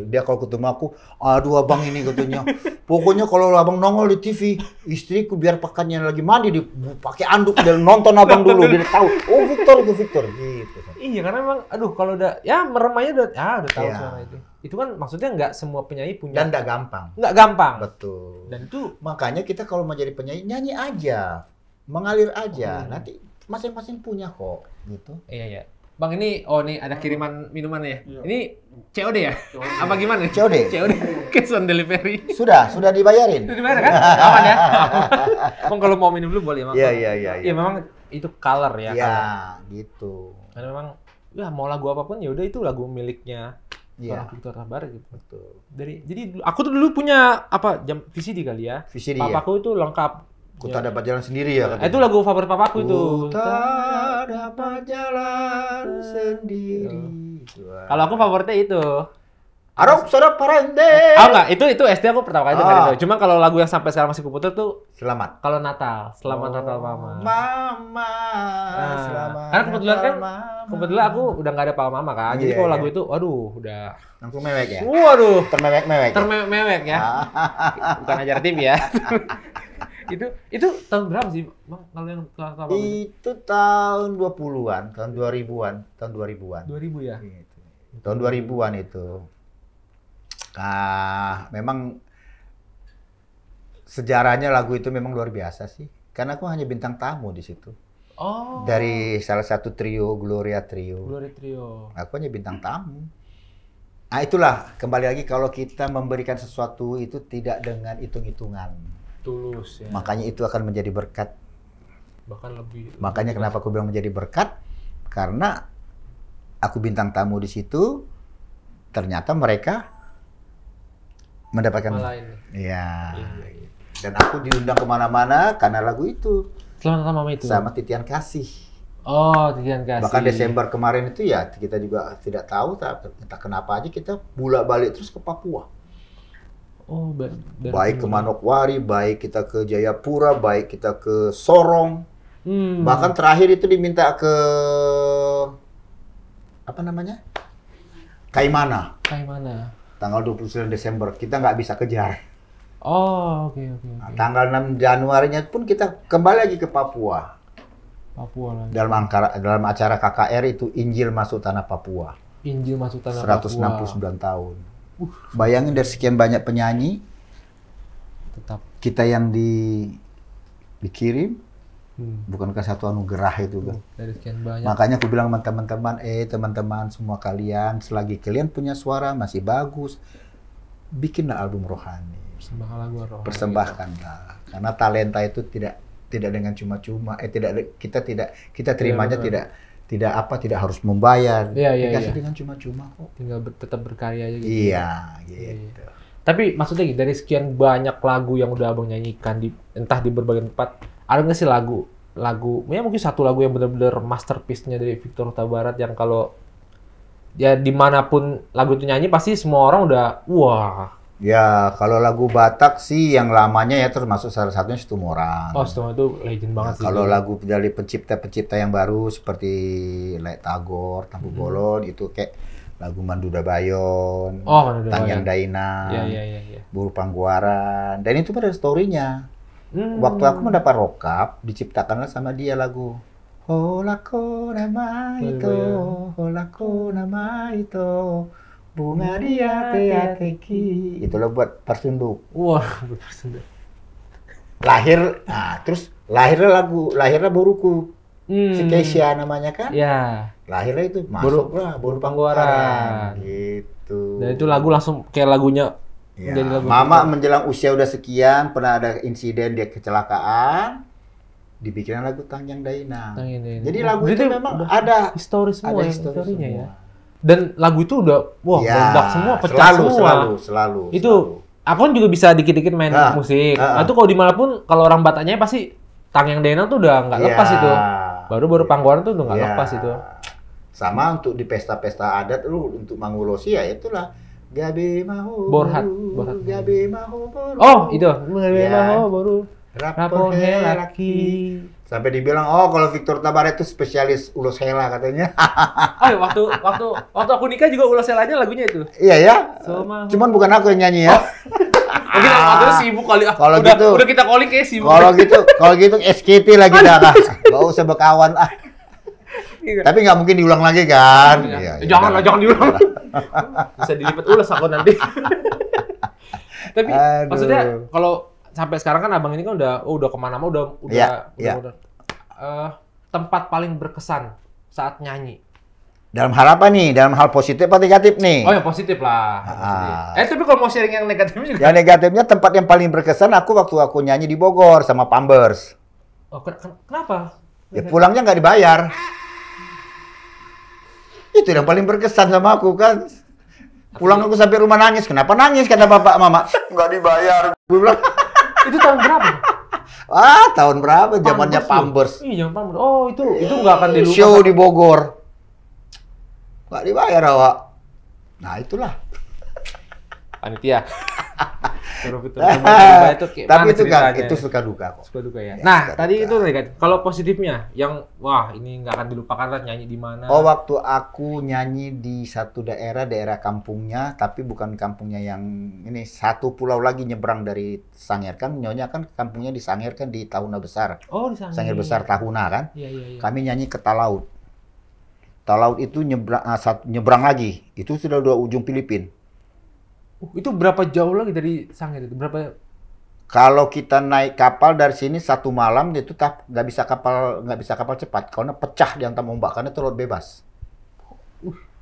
Dia kalau ketemu aku, aduh abang ini katanya. Pokoknya kalau abang nongol di TV, istriku biar pakannya lagi mandi pakai anduk dia nonton abang dulu dia tahu. Oh Victor gitu. Iya karena memang aduh kalau udah ya merem aja udah tahu suara itu. Itu kan maksudnya nggak semua penyanyi punya. Dan nggak gampang. Nggak gampang. Betul. Dan itu makanya kita kalau mau jadi penyanyi nyanyi aja, mengalir aja. Nanti masing-masing punya kok, gitu. Iya. Bang ini ada kiriman minuman ya. Ini COD ya? Apa gimana? COD. Cash on delivery. Sudah dibayarin. Sudah dibayar kan? Aman ya. Bang kalau mau minum dulu boleh, Bang. Iya. Iya memang itu color ya. Iya, gitu. Karena memang ya mau lagu apapun ya udah itu lagu miliknya. Iya. Victor Tabar gitu. Betul. Jadi aku tuh dulu punya VCD kali ya. VCD papaku itu lengkap. Ku tak dapat jalan sendiri ya. Itu lagu favorit papaku itu. Ku tak dapat jalan sendiri. Kalau aku favoritnya itu. Arok Sora Parende. Enggak, itu SD aku pertama kali dengerin itu. Cuma kalau lagu yang sampai sekarang masih kuputar tuh Selamat. kalau Natal, Selamat Natal Mama. Mama, selamat. Karena kebetulan kan, Mama. kebetulan aku udah nggak ada Papa Mama kan. Jadi Iya, kalau iya. lagu itu, waduh, udah. Langsung mewek ya? Waduh, Termewek-mewek ya? termewek ya. Bukan ajar tim ya. itu tahun berapa sih, Bang? Kalau yang Natal Mama itu? Itu tahun 20-an, tahun 2000-an, tahun 2000-an. 2000 ya? Gitu. Tahun 2000-an itu. Memang sejarahnya lagu itu memang luar biasa sih. Karena aku hanya bintang tamu di situ. Oh. Dari salah satu trio, Gloria Trio. Glory Trio. Aku hanya bintang tamu. Nah itulah, kembali lagi kalau kita memberikan sesuatu itu tidak dengan hitung-hitungan. Tulus ya. Makanya itu akan menjadi berkat. Bahkan lebih. Makanya kenapa aku bilang menjadi berkat? Karena aku bintang tamu di situ, ternyata mereka mendapatkan. Iya. Dan aku diundang kemana-mana karena lagu itu. Selamat Natal Mama itu. Sama Titian Kasih. Oh, Titian Kasih. Bahkan Desember kemarin itu ya kita juga tidak tahu, entah kenapa aja kita bolak-balik terus ke Papua. Oh, baik ke Manokwari, baik kita ke Jayapura, baik kita ke Sorong. Bahkan terakhir itu diminta ke apa namanya? Kaimana. Tanggal 29 Desember kita nggak bisa kejar. Oh, oke. Nah, tanggal 6 Januarinya pun kita kembali lagi ke Papua. Lagi. Dalam acara KKR itu Injil Masuk Tanah Papua. Injil Masuk Tanah 169 tahun. Bayangin dari sekian banyak penyanyi, tetap kita yang dikirim, bukankah satu anugerah itu kan? Dari sekian banyak. Makanya aku bilang teman-teman semua kalian, selagi kalian punya suara masih bagus, bikinlah album rohani. Persembahkan lagu rohani. Persembahkanlah. Karena talenta itu tidak dengan cuma-cuma. Kita terimanya tidak harus membayar. Dikasih dengan cuma-cuma kok. Tinggal tetap berkarya aja gitu. Iya, gitu. Tapi maksudnya dari sekian banyak lagu yang udah Abang nyanyikan entah di berbagai tempat, ada nggak sih lagu ya mungkin satu lagu yang benar-benar masterpiece-nya dari Victor Huta Barat yang kalau ya dimanapun lagu itu nyanyi pasti semua orang udah wah. Ya kalau lagu Batak sih yang lamanya ya termasuk salah satunya Situmorang. Oh, Situmorang itu legend banget sih. Kalau lagu dari pencipta-pencipta yang baru seperti Lek Tagor, Tampu Bolon itu kayak lagu Manduda Bayon, Tangyang Daina, Buru Pangguaran, dan itu pada story-nya. Waktu aku mendapat rokap, diciptakanlah sama dia lagu Holako nama itu, bunga dia teateki. Itulah buat Persunduk. Wah, buat Persunduk. Lahirlah Boruku. Si Keisha namanya kan? Ya. Lahirnya itu masuklah Buru Pangguaran. Gitu. Dan itu lagu langsung kayak lagunya. Ya. Mama menjelang usia udah sekian pernah ada insiden dia kecelakaan, dibikin lagu Tangyang Daina. Jadi lagu itu memang ada histori semua historinya ya. Dan lagu itu udah meledak semua, pecah selalu. Itu aku kan juga bisa dikit-dikit main musik. Itu kalau dimanapun kalau orang Bataknya pasti Tangyang Daina tuh udah nggak lepas itu. Baru Pangguaran tuh udah nggak lepas itu. Sama untuk di pesta-pesta adat untuk Mangulosi ya itulah Gabe maho Borhat. Gabe maho boru. Oh, itu. Gabe maho boru. Rapor helaki. Sampai dibilang, kalau Victor Huta Barat itu spesialis ulos hela katanya. Waktu aku nikah juga ulos helanya lagunya itu. Iya ya. Cuman bukan aku yang nyanyi ya. Mungkin waktu sibuk kali. Kalau gitu, udah kita calling kayak sibuk. Kalau gitu SKT lagi dah. Gak usah berkawan ah. Tapi nggak mungkin diulang lagi kan? Jangan diulang. Bisa dilipat ulas aku nanti. Tapi maksudnya kalau sampai sekarang kan abang ini kan udah kemana-mana udah tempat paling berkesan saat nyanyi. Dalam hal apa nih? Dalam hal positif atau negatif nih? Oh ya positif lah. Tapi kalau mau sharing yang negatifnya juga. Yang negatifnya tempat yang paling berkesan waktu aku nyanyi di Bogor sama Pampers. Oh kenapa? Ya pulangnya nggak dibayar. Itu yang paling berkesan sama aku kan. Pulang aku sampai rumah nangis. Kenapa nangis? Kata bapak mama. Nggak dibayar. Gue bilang. Itu tahun berapa? Tahun berapa? Zamannya Pampers. Iya, zaman Pampers. Oh, itu nggak akan dilupakan. Show di Bogor. Nggak dibayar awak. Nah, itulah. Panitia. Fitur berubah itu kayak Tapi mana itu ceritanya? itu suka duka kok. Suka duka ya. Ya, Nah, suka tadi duka. itu kan kalau positifnya yang wah ini nggak akan dilupakan lah nyanyi di mana. Oh, waktu aku nyanyi di satu daerah kampungnya, tapi bukan kampungnya yang ini, satu pulau lagi nyebrang dari Sangir kan, nyonya kan kampungnya di Sangir kan di Tahuna Besar. Oh, di sana. Sangir Besar Tahuna kan. Iya, iya, iya. Kami nyanyi ke Talaut. Talaut itu nyebrang lagi. Itu sudah dua ujung Filipina. Itu berapa jauh lagi dari Sangir itu? Berapa? Kalau kita naik kapal dari sini satu malam itu nggak bisa kapal cepat karena pecah di antam ombak karena itu laut bebas.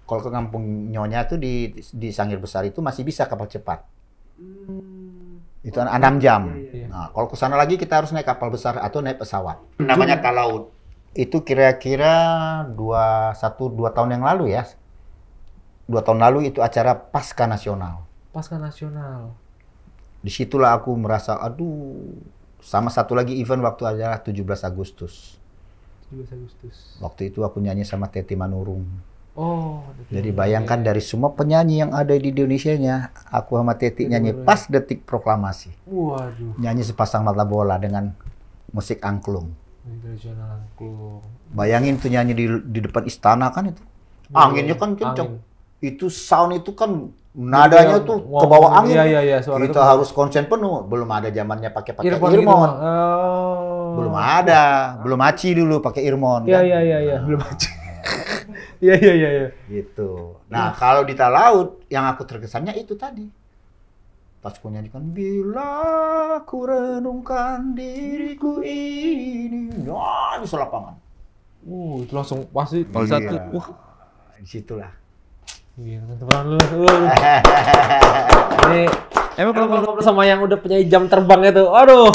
Kalau ke kampung nyonya itu di Sangir Besar itu masih bisa kapal cepat. Itu 6 jam. Iya. Nah, kalau ke sana lagi kita harus naik kapal besar atau naik pesawat. Namanya Talaut. Itu kira-kira 2 tahun yang lalu ya. 2 tahun lalu itu acara Pasca Nasional. Pasca Nasional. Disitulah aku merasa, aduh, sama satu lagi event waktu adalah 17 Agustus. 17 Agustus. Waktu itu aku nyanyi sama Teti Manurung. Oh. Jadi bayangkan dari semua penyanyi yang ada di Indonesia-nya, aku sama Teti nyanyi pas detik proklamasi. Waduh. Nyanyi sepasang mata bola dengan musik angklung. Nasional angklung. Bayangin tuh nyanyi di depan istana kan itu. Anginnya kan kenceng. Itu sound itu kan nadanya tuh ke bawah angin. Iya, suara Kita harus konsen penuh. Belum ada zamannya pakai earphone gitu. earphone. Oh. Belum ada. Belum aci dulu pakai earphone. Iya, kan? iya. Belum aja. Iya. Gitu. Nah, kalau di Talaut yang aku terkesannya itu tadi. Pas ku nyanyikan bila ku renungkan diriku ini, wah, bisa lapangan. Itu langsung pasti Iya. satu. Wah. Disitulah. Gila, teman lu. Ini emang kalau ngobrol sama yang udah punya jam terbang itu, aduh.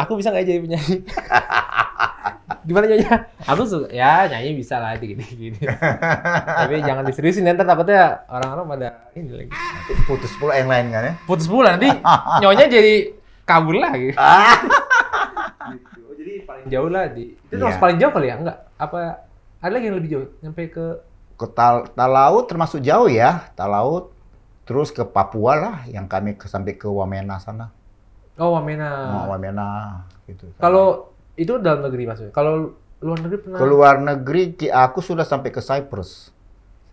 Aku bisa nggak jadi penyanyi? Gimana nyanyi? Aku suka, ya nyanyi bisa lah gini. Tapi jangan diseriusin ntar takutnya orang-orang pada ini lagi. Nanti putus pula yang lain kan ya? Putus bulan nanti nyonya jadi kabur lagi. Gitu. Jadi paling jauh lah itu Iya. terus paling jauh kali ya? Enggak? Apa ada lagi yang lebih jauh? Sampai ke Ke Talaut termasuk jauh ya, Talaut. Terus ke Papua lah, yang kami sampai ke Wamena sana. Wamena. Wamena gitu. Kalau itu dalam negeri maksudnya. Kalau luar negeri pernah? Ke luar negeri, aku sudah sampai ke Cyprus.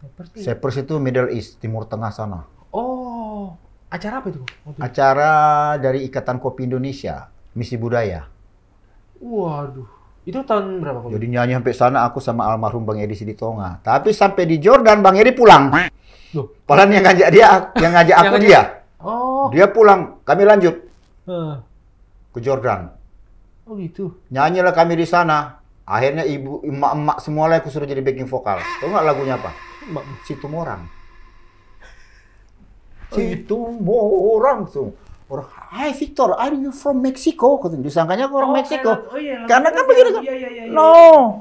Seperti. Cyprus itu Middle East, Timur Tengah sana. Oh, acara apa itu? Acara dari Ikatan Kopi Indonesia, Misi Budaya. Waduh, itu tahun berapa? Jadi nyanyi sampai sana aku sama almarhum Bang Edi Siditonga. Tapi sampai di Jordan Bang Edi pulang. Loh. Padahal yang ngajak dia, yang ngajak aku dia. Oh. Dia pulang, kami lanjut Ke ke Jordan. Oh gitu. Nyanyilah kami di sana. Akhirnya ibu, emak-emak semua lah aku suruh jadi backing vokal. Tahu nggak lagunya apa? Situ Morang. Situ Morang tuh. Orang, "Hi Victor, are you from Mexico?" Katanya. Disangkanya aku orang Meksiko. Karena kan begitu kan. Iya. No,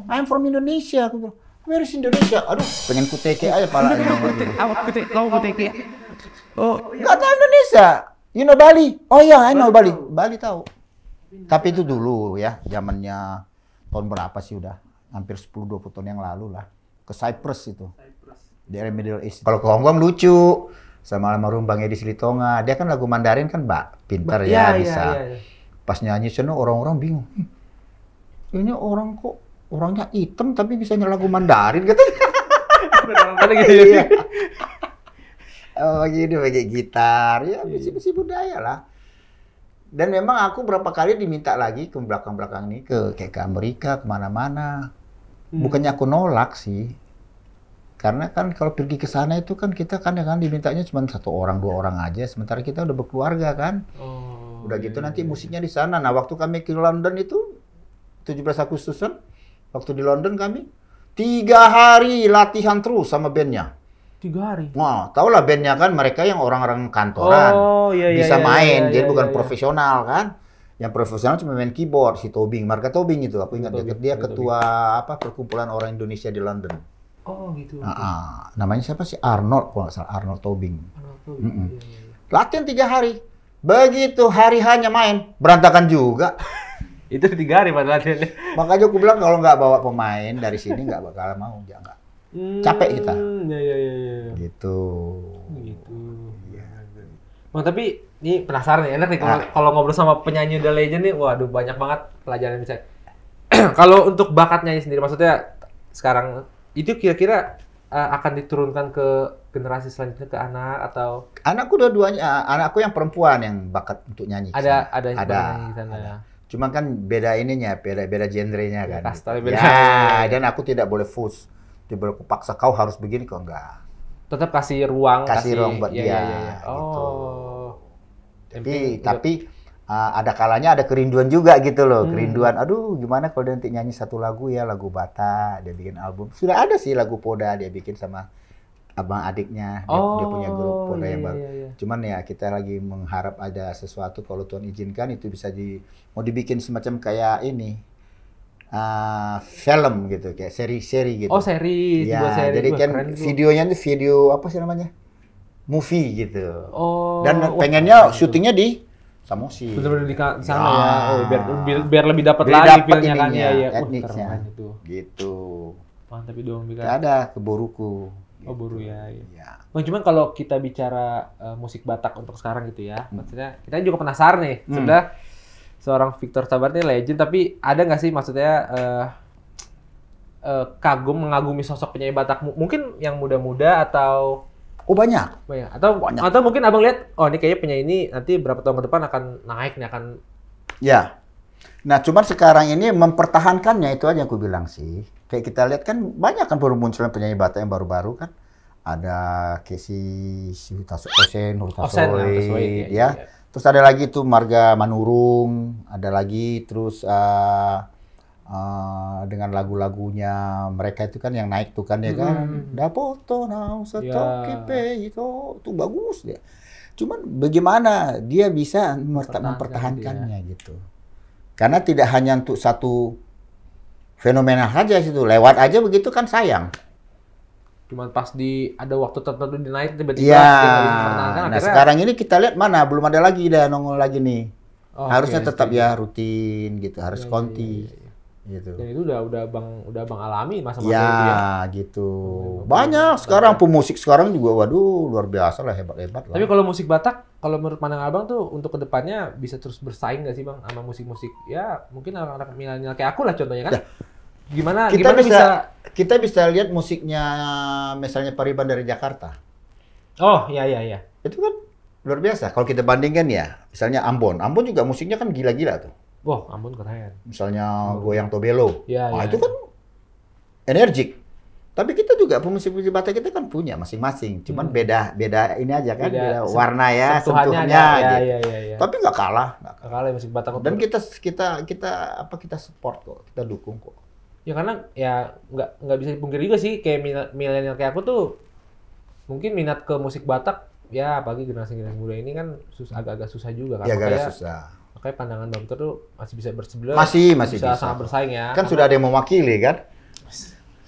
I'm from Indonesia. Aku bilang, "Where is Indonesia?" Aduh, pengen kuteke aja pala. Awak kau kuteke. Oh, Nggak tahu Indonesia. You know Bali? Oh iya, I know Bali. Bali tahu. Tapi itu dulu ya, zamannya tahun berapa sih udah? Hampir 10-20 tahun yang lalu lah. Ke Cyprus itu. Daerah Middle East. Kalau ke Hongkong lucu. Sama almarhum Bang Edi Silitonga. Dia kan lagu Mandarin kan, Mbak. Pintar ya, bisa. Iya. Pas nyanyi sana orang-orang bingung. Ini orang kok orangnya hitam tapi bisa nyanyi lagu Mandarin katanya. Ada gitu. Oh gini pakai gitar. Ya besi-besi budaya lah. Dan memang aku berapa kali diminta lagi ke belakang-belakang ini kayak ke Amerika, kemana-mana. Bukannya aku nolak sih. Karena kan kalau pergi ke sana itu kan kita kan dimintanya cuma 1 orang, 2 orang aja. Sementara kita udah berkeluarga kan. Oh. Udah gitu nanti musiknya di sana. Nah waktu kami ke London itu 17 Agustusan, waktu di London kami 3 hari latihan terus sama bandnya. 3 hari. Wah, tau lah bandnya kan mereka yang orang-orang kantoran. Oh, iya. Bisa main, jadi iya, bukan iya. profesional kan. Yang profesional cuma main keyboard, si Tobing, Marga Tobing itu. Aku ingat dia ketua perkumpulan orang Indonesia di London. Oh gitu. Namanya siapa sih? Arnold, kalau nggak salah, Arnold Tobing. Iya. Latihan 3 hari. Begitu hari hanya main, berantakan juga. Itu 3 hari pada latihannya. Makanya aku bilang kalau nggak bawa pemain dari sini nggak bakal mau, jangan. Capek kita. Iya. Gitu. Gitu. Bang, tapi ini penasaran nih, enak nih kalau ngobrol sama penyanyi udah legend nih, waduh banyak banget pelajaran yang bisa. Kalau untuk bakat nyanyi sendiri, maksudnya sekarang itu kira-kira akan diturunkan ke generasi selanjutnya ke anak atau Anakku dua-duanya, anakku yang perempuan yang bakat untuk nyanyi. ada yang Ada. nyanyi di sana ya? Cuma kan beda ininya, beda genrenya Ya, kan. kasta beda. Ya, dan aku tidak boleh force. Tidak boleh kupaksa kau harus begini kok enggak. Tetap kasih ruang, Kasih ruang buat ya, dia, ya. gitu. Oh. Tapi ada kalanya ada kerinduan juga gitu loh. Kerinduan, aduh gimana kalau dia nanti nyanyi satu lagu ya, lagu Batak, dia bikin album. Sudah ada sih lagu Poda dia bikin sama abang adiknya. Dia punya grup Poda yang baru. Iya. Cuman ya kita lagi mengharap ada sesuatu kalau Tuhan izinkan itu bisa mau dibikin semacam kayak ini. Film gitu, kayak seri-seri gitu. Oh, seri, Ya, dibuat seri. jadi Wah, kan keren tuh. videonya tuh video apa sih namanya? Movie gitu. Oh. Dan wah, pengennya keren tuh. syutingnya di Samosir. Bener-bener di sana Ya. ya. Oh, biar lebih dapat Biar lagi dapet feel-nya kan ininya, ya. Wah, etniknya. keren itu. Gitu. Mantap itu Bang Bika. Gak ada ke Boruku. Oh, Boru ya. Ya. Bang, cuman kalau kita bicara musik Batak untuk sekarang gitu ya, maksudnya kita juga penasaran nih. Sudah seorang Victor Sabar ini legend, tapi ada nggak sih maksudnya mengagumi sosok penyanyi Batak? Mungkin yang muda-muda atau Oh banyak. banyak atau mungkin abang lihat, oh ini kayaknya penyanyi ini nanti berapa tahun ke depan akan naik nih, akan Ya. Nah, cuman sekarang ini mempertahankannya itu aja yang aku bilang sih. Kayak kita lihat kan banyak kan baru munculnya penyanyi Batak yang baru-baru kan. Ada Kesi Osen, Nurtasoid, ya. Terus ada lagi tuh Marga Manurung, ada lagi terus dengan lagu-lagunya mereka itu kan yang naik tuh kan ya kan. Dapoto now setoki pe itu bagus dia. Cuman bagaimana dia bisa mempertahankannya gitu. Karena tidak hanya untuk satu fenomena saja situ, lewat aja begitu kan sayang. cuman pas ada waktu tertentu di naik tiba-tiba Iya. dia nggak bisa mempertahankan, Nah, akhirnya sekarang ini kita lihat mana belum ada lagi dah nongol lagi nih. oh, Harusnya oke, tetap setuju. ya rutin gitu, harus Iya, konti iya. gitu. Dan itu udah bang alami masa-masa Ya, itu ya. gitu. Oke, Banyak sekarang pemusik sekarang juga waduh luar biasa lah, hebat-hebat lah. Tapi kalau musik Batak, kalau menurut pandangan abang tuh untuk kedepannya bisa terus bersaing nggak sih bang sama musik-musik ya mungkin anak-anak milenial kayak aku lah contohnya kan? Ya. Gimana kita bisa lihat musiknya misalnya Pariban dari Jakarta. Oh iya. Itu kan luar biasa. Kalau kita bandingkan ya, misalnya Ambon juga musiknya kan gila-gila tuh. Wah, ampun keren. Misalnya Goyang Tobelo. Ya, Nah, ya, itu kan energik. Tapi kita juga pemusik-pemusik Batak kita kan punya masing-masing. Cuman beda ini aja kan, beda warna ya, sentuhnya gitu. Iya. Tapi nggak kalah. Nggak kalah ya musik Batak. Dan kita support kok, kita dukung kok. Ya karena ya nggak bisa dipungkiri juga sih kayak milenial kayak aku tuh mungkin minat ke musik Batak ya apalagi generasi muda ini kan agak-agak susah juga kan. Ya agak susah. Makanya pandangan Bang Victor tuh masih bisa bersebelah. Masih bisa sangat bersaing ya. Kan sudah ada yang mewakili kan?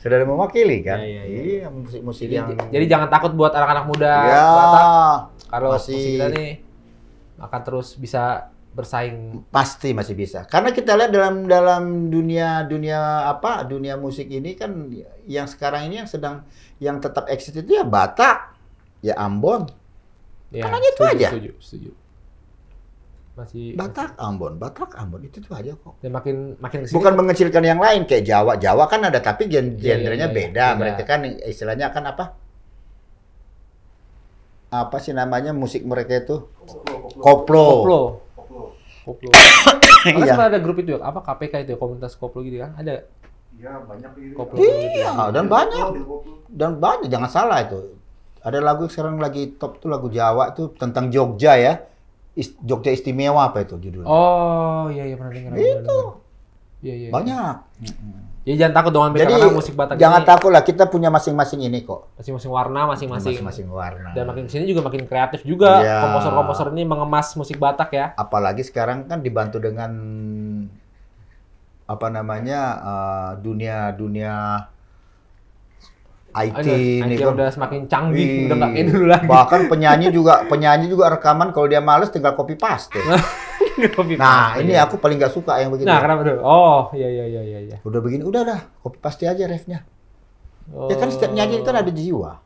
Sudah ada yang mewakili kan? Iya. Musik-musik Jadi jangan takut buat anak-anak muda ya, Batak. Kalau masih musik kita nih akan terus bisa bersaing. pasti masih bisa. Karena kita lihat dalam dunia musik ini kan yang sekarang ini yang tetap eksis itu ya Batak, ya Ambon. Ya, Kan hanya itu aja. Setuju. Masih Batak, Ambon itu tuh aja kok. dan makin kesini. Bukan mengecilkan yang lain kayak Jawa kan ada tapi genrenya beda. Beda. Mereka kan istilahnya kan apa? Apa sih namanya musik mereka itu? Koplo. Karena sempat ada grup itu ya, apa KPK itu ya, komunitas koplo gitu kan? Ada. Iya, banyak gitu. Koplo. Iya, dan banyak. Jangan salah itu. Ada lagu sekarang lagi top tuh lagu Jawa tuh tentang Jogja ya. Jogja Istimewa apa itu judulnya? Oh, iya pernah dengar. Itu. Iya. Banyak. Ya jangan takut dong Jadi karena musik Batak jangan ini takut lah, kita punya masing-masing ini kok. masing-masing warna, masing-masing warna. dan makin kesini juga makin kreatif juga. Iya. Komposer-komposer ini mengemas musik Batak ya. Apalagi sekarang kan dibantu dengan apa namanya dunia IT ini yang kan. udah semakin canggih, Wih, udah nggak kayak dulu lagi. Bahkan penyanyi juga rekaman kalau dia males tinggal copy paste. Nah, ini aku paling nggak suka yang begitu. Nah, kenapa tuh? Oh, iya. Udah begini, udah dah, copy paste aja refnya. Oh. Ya kan setiap nyanyi itu kan ada jiwa.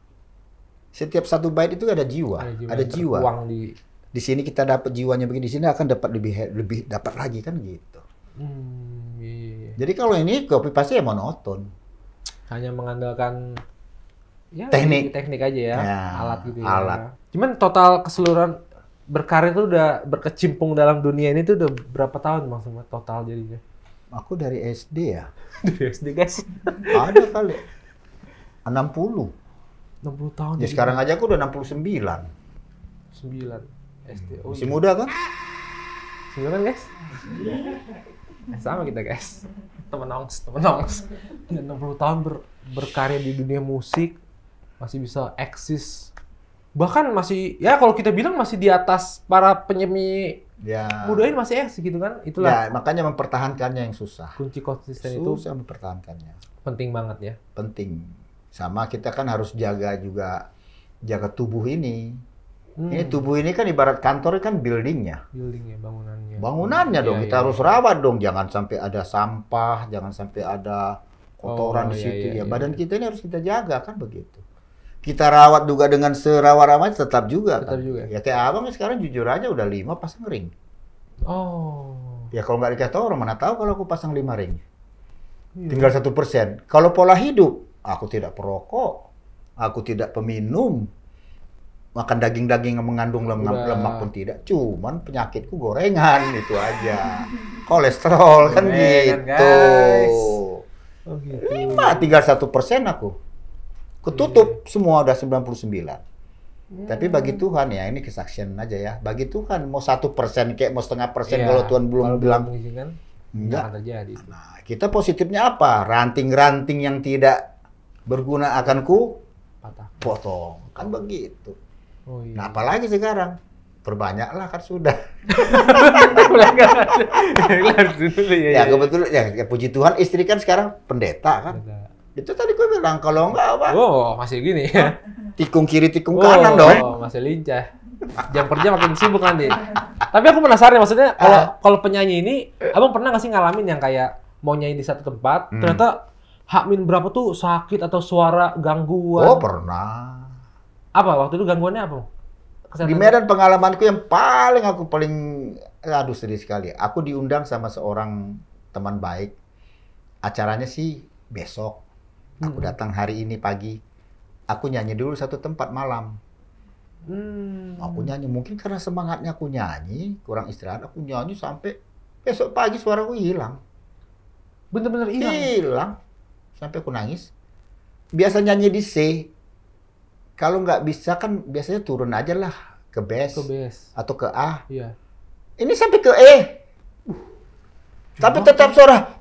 Setiap satu bait itu ada jiwa, ada jiwa. Uang di di sini kita dapat jiwanya begini, di sini akan dapat lebih dapat lagi kan gitu. Iya. Jadi kalau ini kopi pasti ya monoton. Hanya mengandalkan ya Teknik. teknik aja ya, Ya, alat gitu ya. alat. Cuman total keseluruhan berkarir tuh udah berkecimpung dalam dunia ini tuh udah berapa tahun Bang semua total jadinya? Aku dari SD ya. Dari SD guys. Ada kali. 60. 60 tahun. Ya sekarang aja aku udah 69. 9 SD. Oh, Masih iya. muda kan? 9 kan guys? Sama kita guys. Temen nongs. 60 tahun berkarya di dunia musik, masih bisa eksis. Bahkan masih, ya kalau kita bilang masih di atas para penyanyi Ya. muda ini masih eksis gitu kan. Ya, Itulah makanya mempertahankannya yang susah. kunci konsisten itu Susah mempertahankannya. penting banget ya. Penting. Sama kita kan harus jaga tubuh ini. Ini tubuh ini kan ibarat kantor kan buildingnya. Buildingnya, bangunannya. Bangunannya dong, Iya, kita iya. harus rawat dong. Jangan sampai ada sampah, jangan sampai ada kotoran Oh, di iya, situ. iya, Ya, iya. badan kita ini harus kita jaga kan begitu. Kita rawat juga dengan serawat-rawat tetap juga Tetap kan. juga. Ya kayak abang sekarang jujur aja udah 5 pasang ring. Oh. Ya kalau nggak dikasih tahu orang mana tahu kalau aku pasang 5 ring. Iya. Tinggal 1%. Kalau pola hidup, aku tidak perokok, aku tidak peminum, makan daging-daging yang mengandung Udah. lemak pun tidak. Cuman penyakitku gorengan itu aja. Kolesterol kan Gorengan, gitu. guys. Oh gitu. 5, tinggal 1% aku. Ketutup semua udah 99. Tapi bagi Tuhan ya ini kesaksian aja ya. Bagi Tuhan mau 1% kayak mau 0,5% Iya, kalau Tuhan belum kalau bilang mengizinkan, enggak. akan terjadi. Nah, kita positifnya apa? Ranting-ranting yang tidak berguna akan ku Patah. potong. Kan begitu. Oh iya. Nah, apalagi sekarang? Perbanyaklah kan sudah. Ya kebetulan ya puji Tuhan istri kan sekarang pendeta kan. Itu tadi gue bilang kalau enggak apa? Oh, masih gini ya. Tikung kiri tikung kanan dong. Masih lincah. Jam kerja makin sibuk nanti. Tapi aku penasaran maksudnya kalau penyanyi ini, abang pernah nggak sih ngalamin yang kayak mau nyanyi di satu tempat, ternyata H-min berapa tuh sakit atau suara gangguan? Oh, pernah. Apa waktu itu gangguannya apa? Di Medan pengalamanku yang paling aduh sedih sekali. Aku diundang sama seorang teman baik. Acaranya sih besok. Aku datang hari ini pagi. Aku nyanyi dulu satu tempat malam. Aku nyanyi mungkin karena semangatnya aku nyanyi, kurang istirahat. Aku nyanyi sampai besok pagi suaraku hilang. Bener-bener hilang. Hilang. Sampai aku nangis. Biasa nyanyi di C. Kalau nggak bisa kan biasanya turun aja lah ke bass, Ke bass. atau ke A. Iya. Ini sampai ke E. Tapi tetap suara.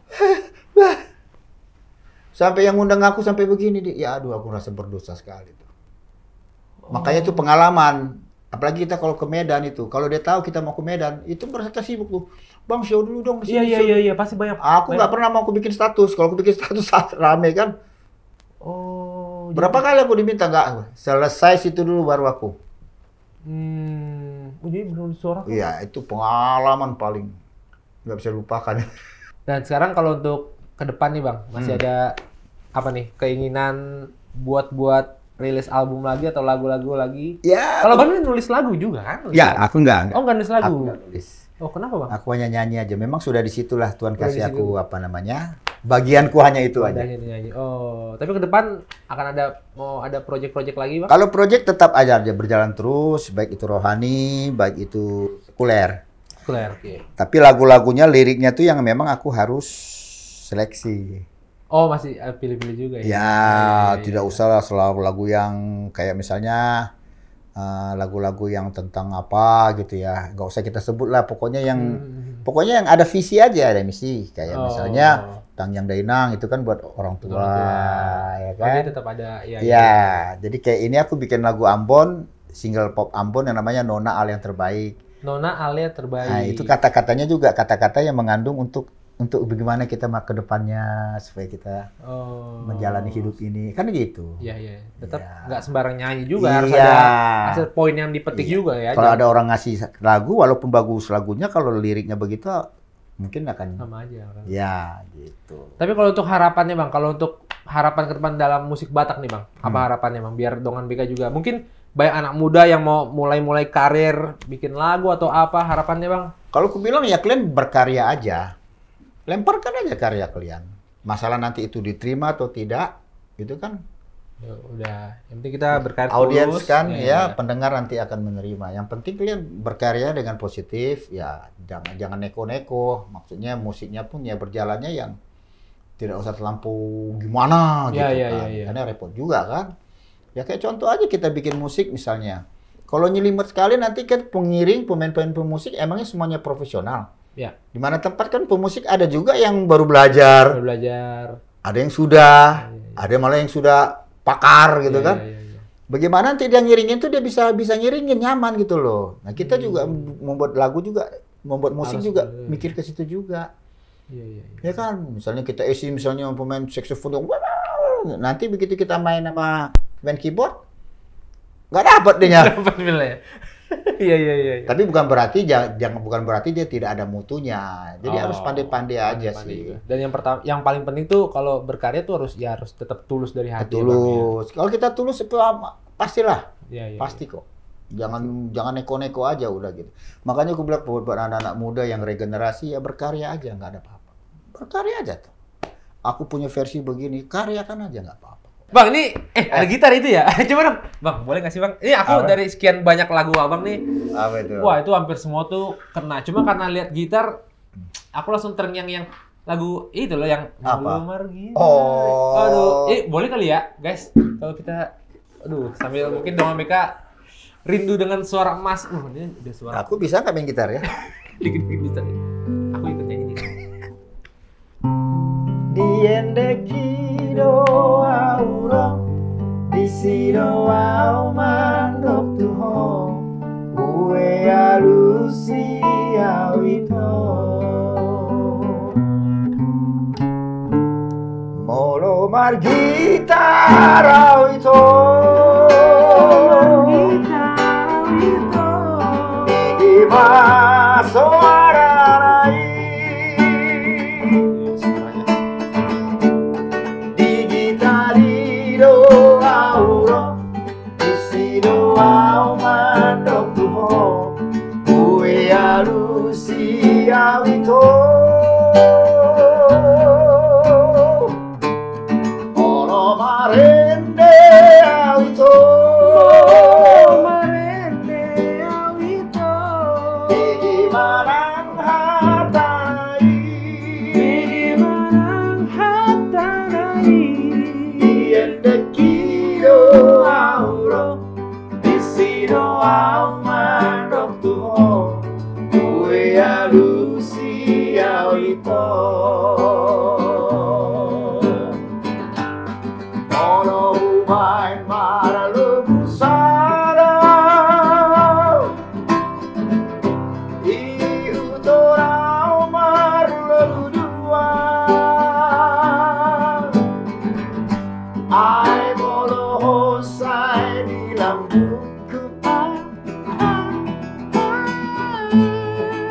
Sampai yang ngundang aku sampai begini. Ya aduh aku rasa berdosa sekali tuh. Makanya itu pengalaman. Apalagi kita kalau ke Medan itu. Kalau dia tahu kita mau ke Medan, itu mereka sibuk tuh. Bang show dulu dong di sini. Iya, pasti banyak. Aku nggak pernah mau aku bikin status. Kalau aku bikin status rame kan. Oh. Berapa kali aku diminta nggak? Selesai situ dulu baru aku. Jadi belum suara. Iya, itu pengalaman paling nggak bisa lupakan. Dan sekarang kalau untuk ke depan nih Bang, masih ada apa nih keinginan buat rilis album lagi atau lagu-lagu lagi? Ya. Kalau Bang ini nulis lagu juga kan? Nulis Ya, lagu. aku nggak. Oh, nggak nulis lagu. Aku nggak nulis. Oh, kenapa Bang? Aku hanya nyanyi aja. Memang sudah disitulah Tuhan Sudah kasih di situ. aku apa namanya. Bagianku hanya itu aja. Wadahnya nyanyi. Oh, tapi ke depan akan mau ada project-project lagi Bang? Kalau project tetap aja berjalan terus, baik itu rohani, baik itu sekuler. Clear, oke. Tapi lagu-lagunya, liriknya tuh yang memang aku harus seleksi. Oh, masih pilih-pilih juga ya? Ya, tidak usah lah selalu lagu yang kayak misalnya lagu-lagu yang tentang apa gitu ya. Nggak usah kita sebut lah, pokoknya yang ada visi aja, ada misi. Kayak misalnya Tang Yang Dainang itu kan buat orang tua, ya kan? Jadi tetap ada Ya, jadi kayak ini aku bikin lagu Ambon, single pop Ambon yang namanya Nona Al yang terbaik. Nona Alia terbaik. Nah, itu kata-katanya juga kata-kata yang mengandung untuk bagaimana kita ke depannya supaya kita menjalani hidup ini. Kan gitu. Iya. Tetap Iya. nggak sembarang nyanyi juga, harus Iya. ada hasil poin yang dipetik juga ya. Kalau ada orang ngasih lagu, walaupun bagus lagunya, kalau liriknya begitu mungkin akan sama aja kan. ya gitu. Tapi kalau untuk harapannya Bang, kalau untuk harapan ke depan dalam musik Batak nih Bang, apa harapannya Bang? Biar Dongan BK juga mungkin banyak anak muda yang mau mulai karir bikin lagu atau apa harapannya Bang? Kalau aku bilang ya kalian berkarya aja. Lemparkan aja karya kalian. Masalah nanti itu diterima atau tidak, itu kan Ya, udah, yang penting kita berkarya audiens tulus, kan ya, pendengar nanti akan menerima. Yang penting kalian berkarya dengan positif, ya jangan neko-neko. Maksudnya musiknya pun ya berjalannya yang tidak usah terlampau gimana gitu kan. Karena repot juga kan. Ya kayak contoh aja kita bikin musik misalnya. Kalau nyelimet sekali nanti kan pengiring, pemain-pemain pemusik emangnya semuanya profesional. Ya. Di mana tempat kan pemusik ada juga yang baru belajar. Ada yang sudah, ada malah yang sudah pakar gitu kan. Bagaimana nanti dia ngiringin tuh dia bisa ngiringin nyaman gitu loh. Nah, kita juga membuat lagu juga, membuat musik juga mikir ke situ juga. Ya kan, misalnya kita isi misalnya pemain saxophone, nanti begitu kita main sama main keyboard nggak dapat dia. Iya. Tapi bukan berarti bukan berarti dia tidak ada mutunya. Jadi harus pandai-pandai aja sih. Dan yang paling penting tuh kalau berkarya tuh harus tetap tulus dari hati. Tulus. Kalau kita tulus pastilah. Pasti kok. Jangan neko-neko aja udah gitu. Makanya aku bilang buat anak-anak muda yang regenerasi ya berkarya aja, nggak ada apa-apa. Berkarya aja tuh. Aku punya versi begini, karyakan aja nggak apa-apa. Bang, ini ada gitar itu ya? Coba dong. Bang, boleh nggak sih Bang? Ini aku dari sekian banyak lagu Abang nih. Apa itu? Wah, itu hampir semua tuh kena. Cuma karena lihat gitar, aku langsung terngiang yang lagu itu loh yang apa? Margi. Oh. Aduh, boleh kali ya, guys? Kalau kita sambil mungkin Doma Meka rindu dengan suara emas. Ini udah suara. Aku bisa nggak main gitar ya? Dikit-dikit gitar. Aku ikut nyanyi nih. Diendekido auro disido au mandok tuho ue alusi awito molo margita rawito Igimaso ararai Awito Olo marende awito Bigi marang hatanai Iende kido auro Disido au mandok tuho Ue alusi awito Ono umay maralubusara Iutorao maruludua Ay molohosay di lambuku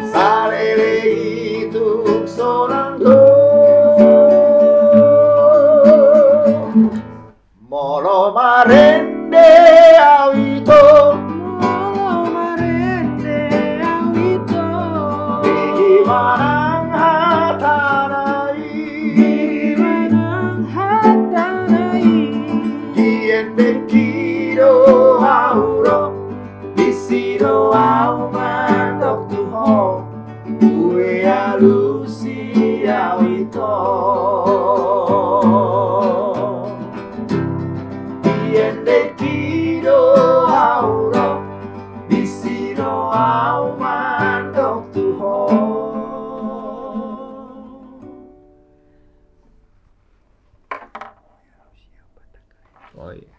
Salele itu seorang Molo marende awito Bigi manang hatanai Diende kido auro Disido au mandok tuho Ue alusi awito Diende kido auro Disido au mandok tuho Oh iya.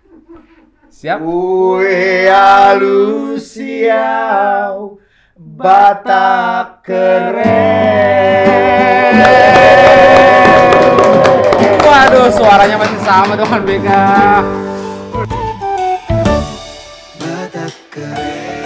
Siap? Ue alusi au Batak keren. Waduh, suaranya masih sama dengan Beka. Batak keren.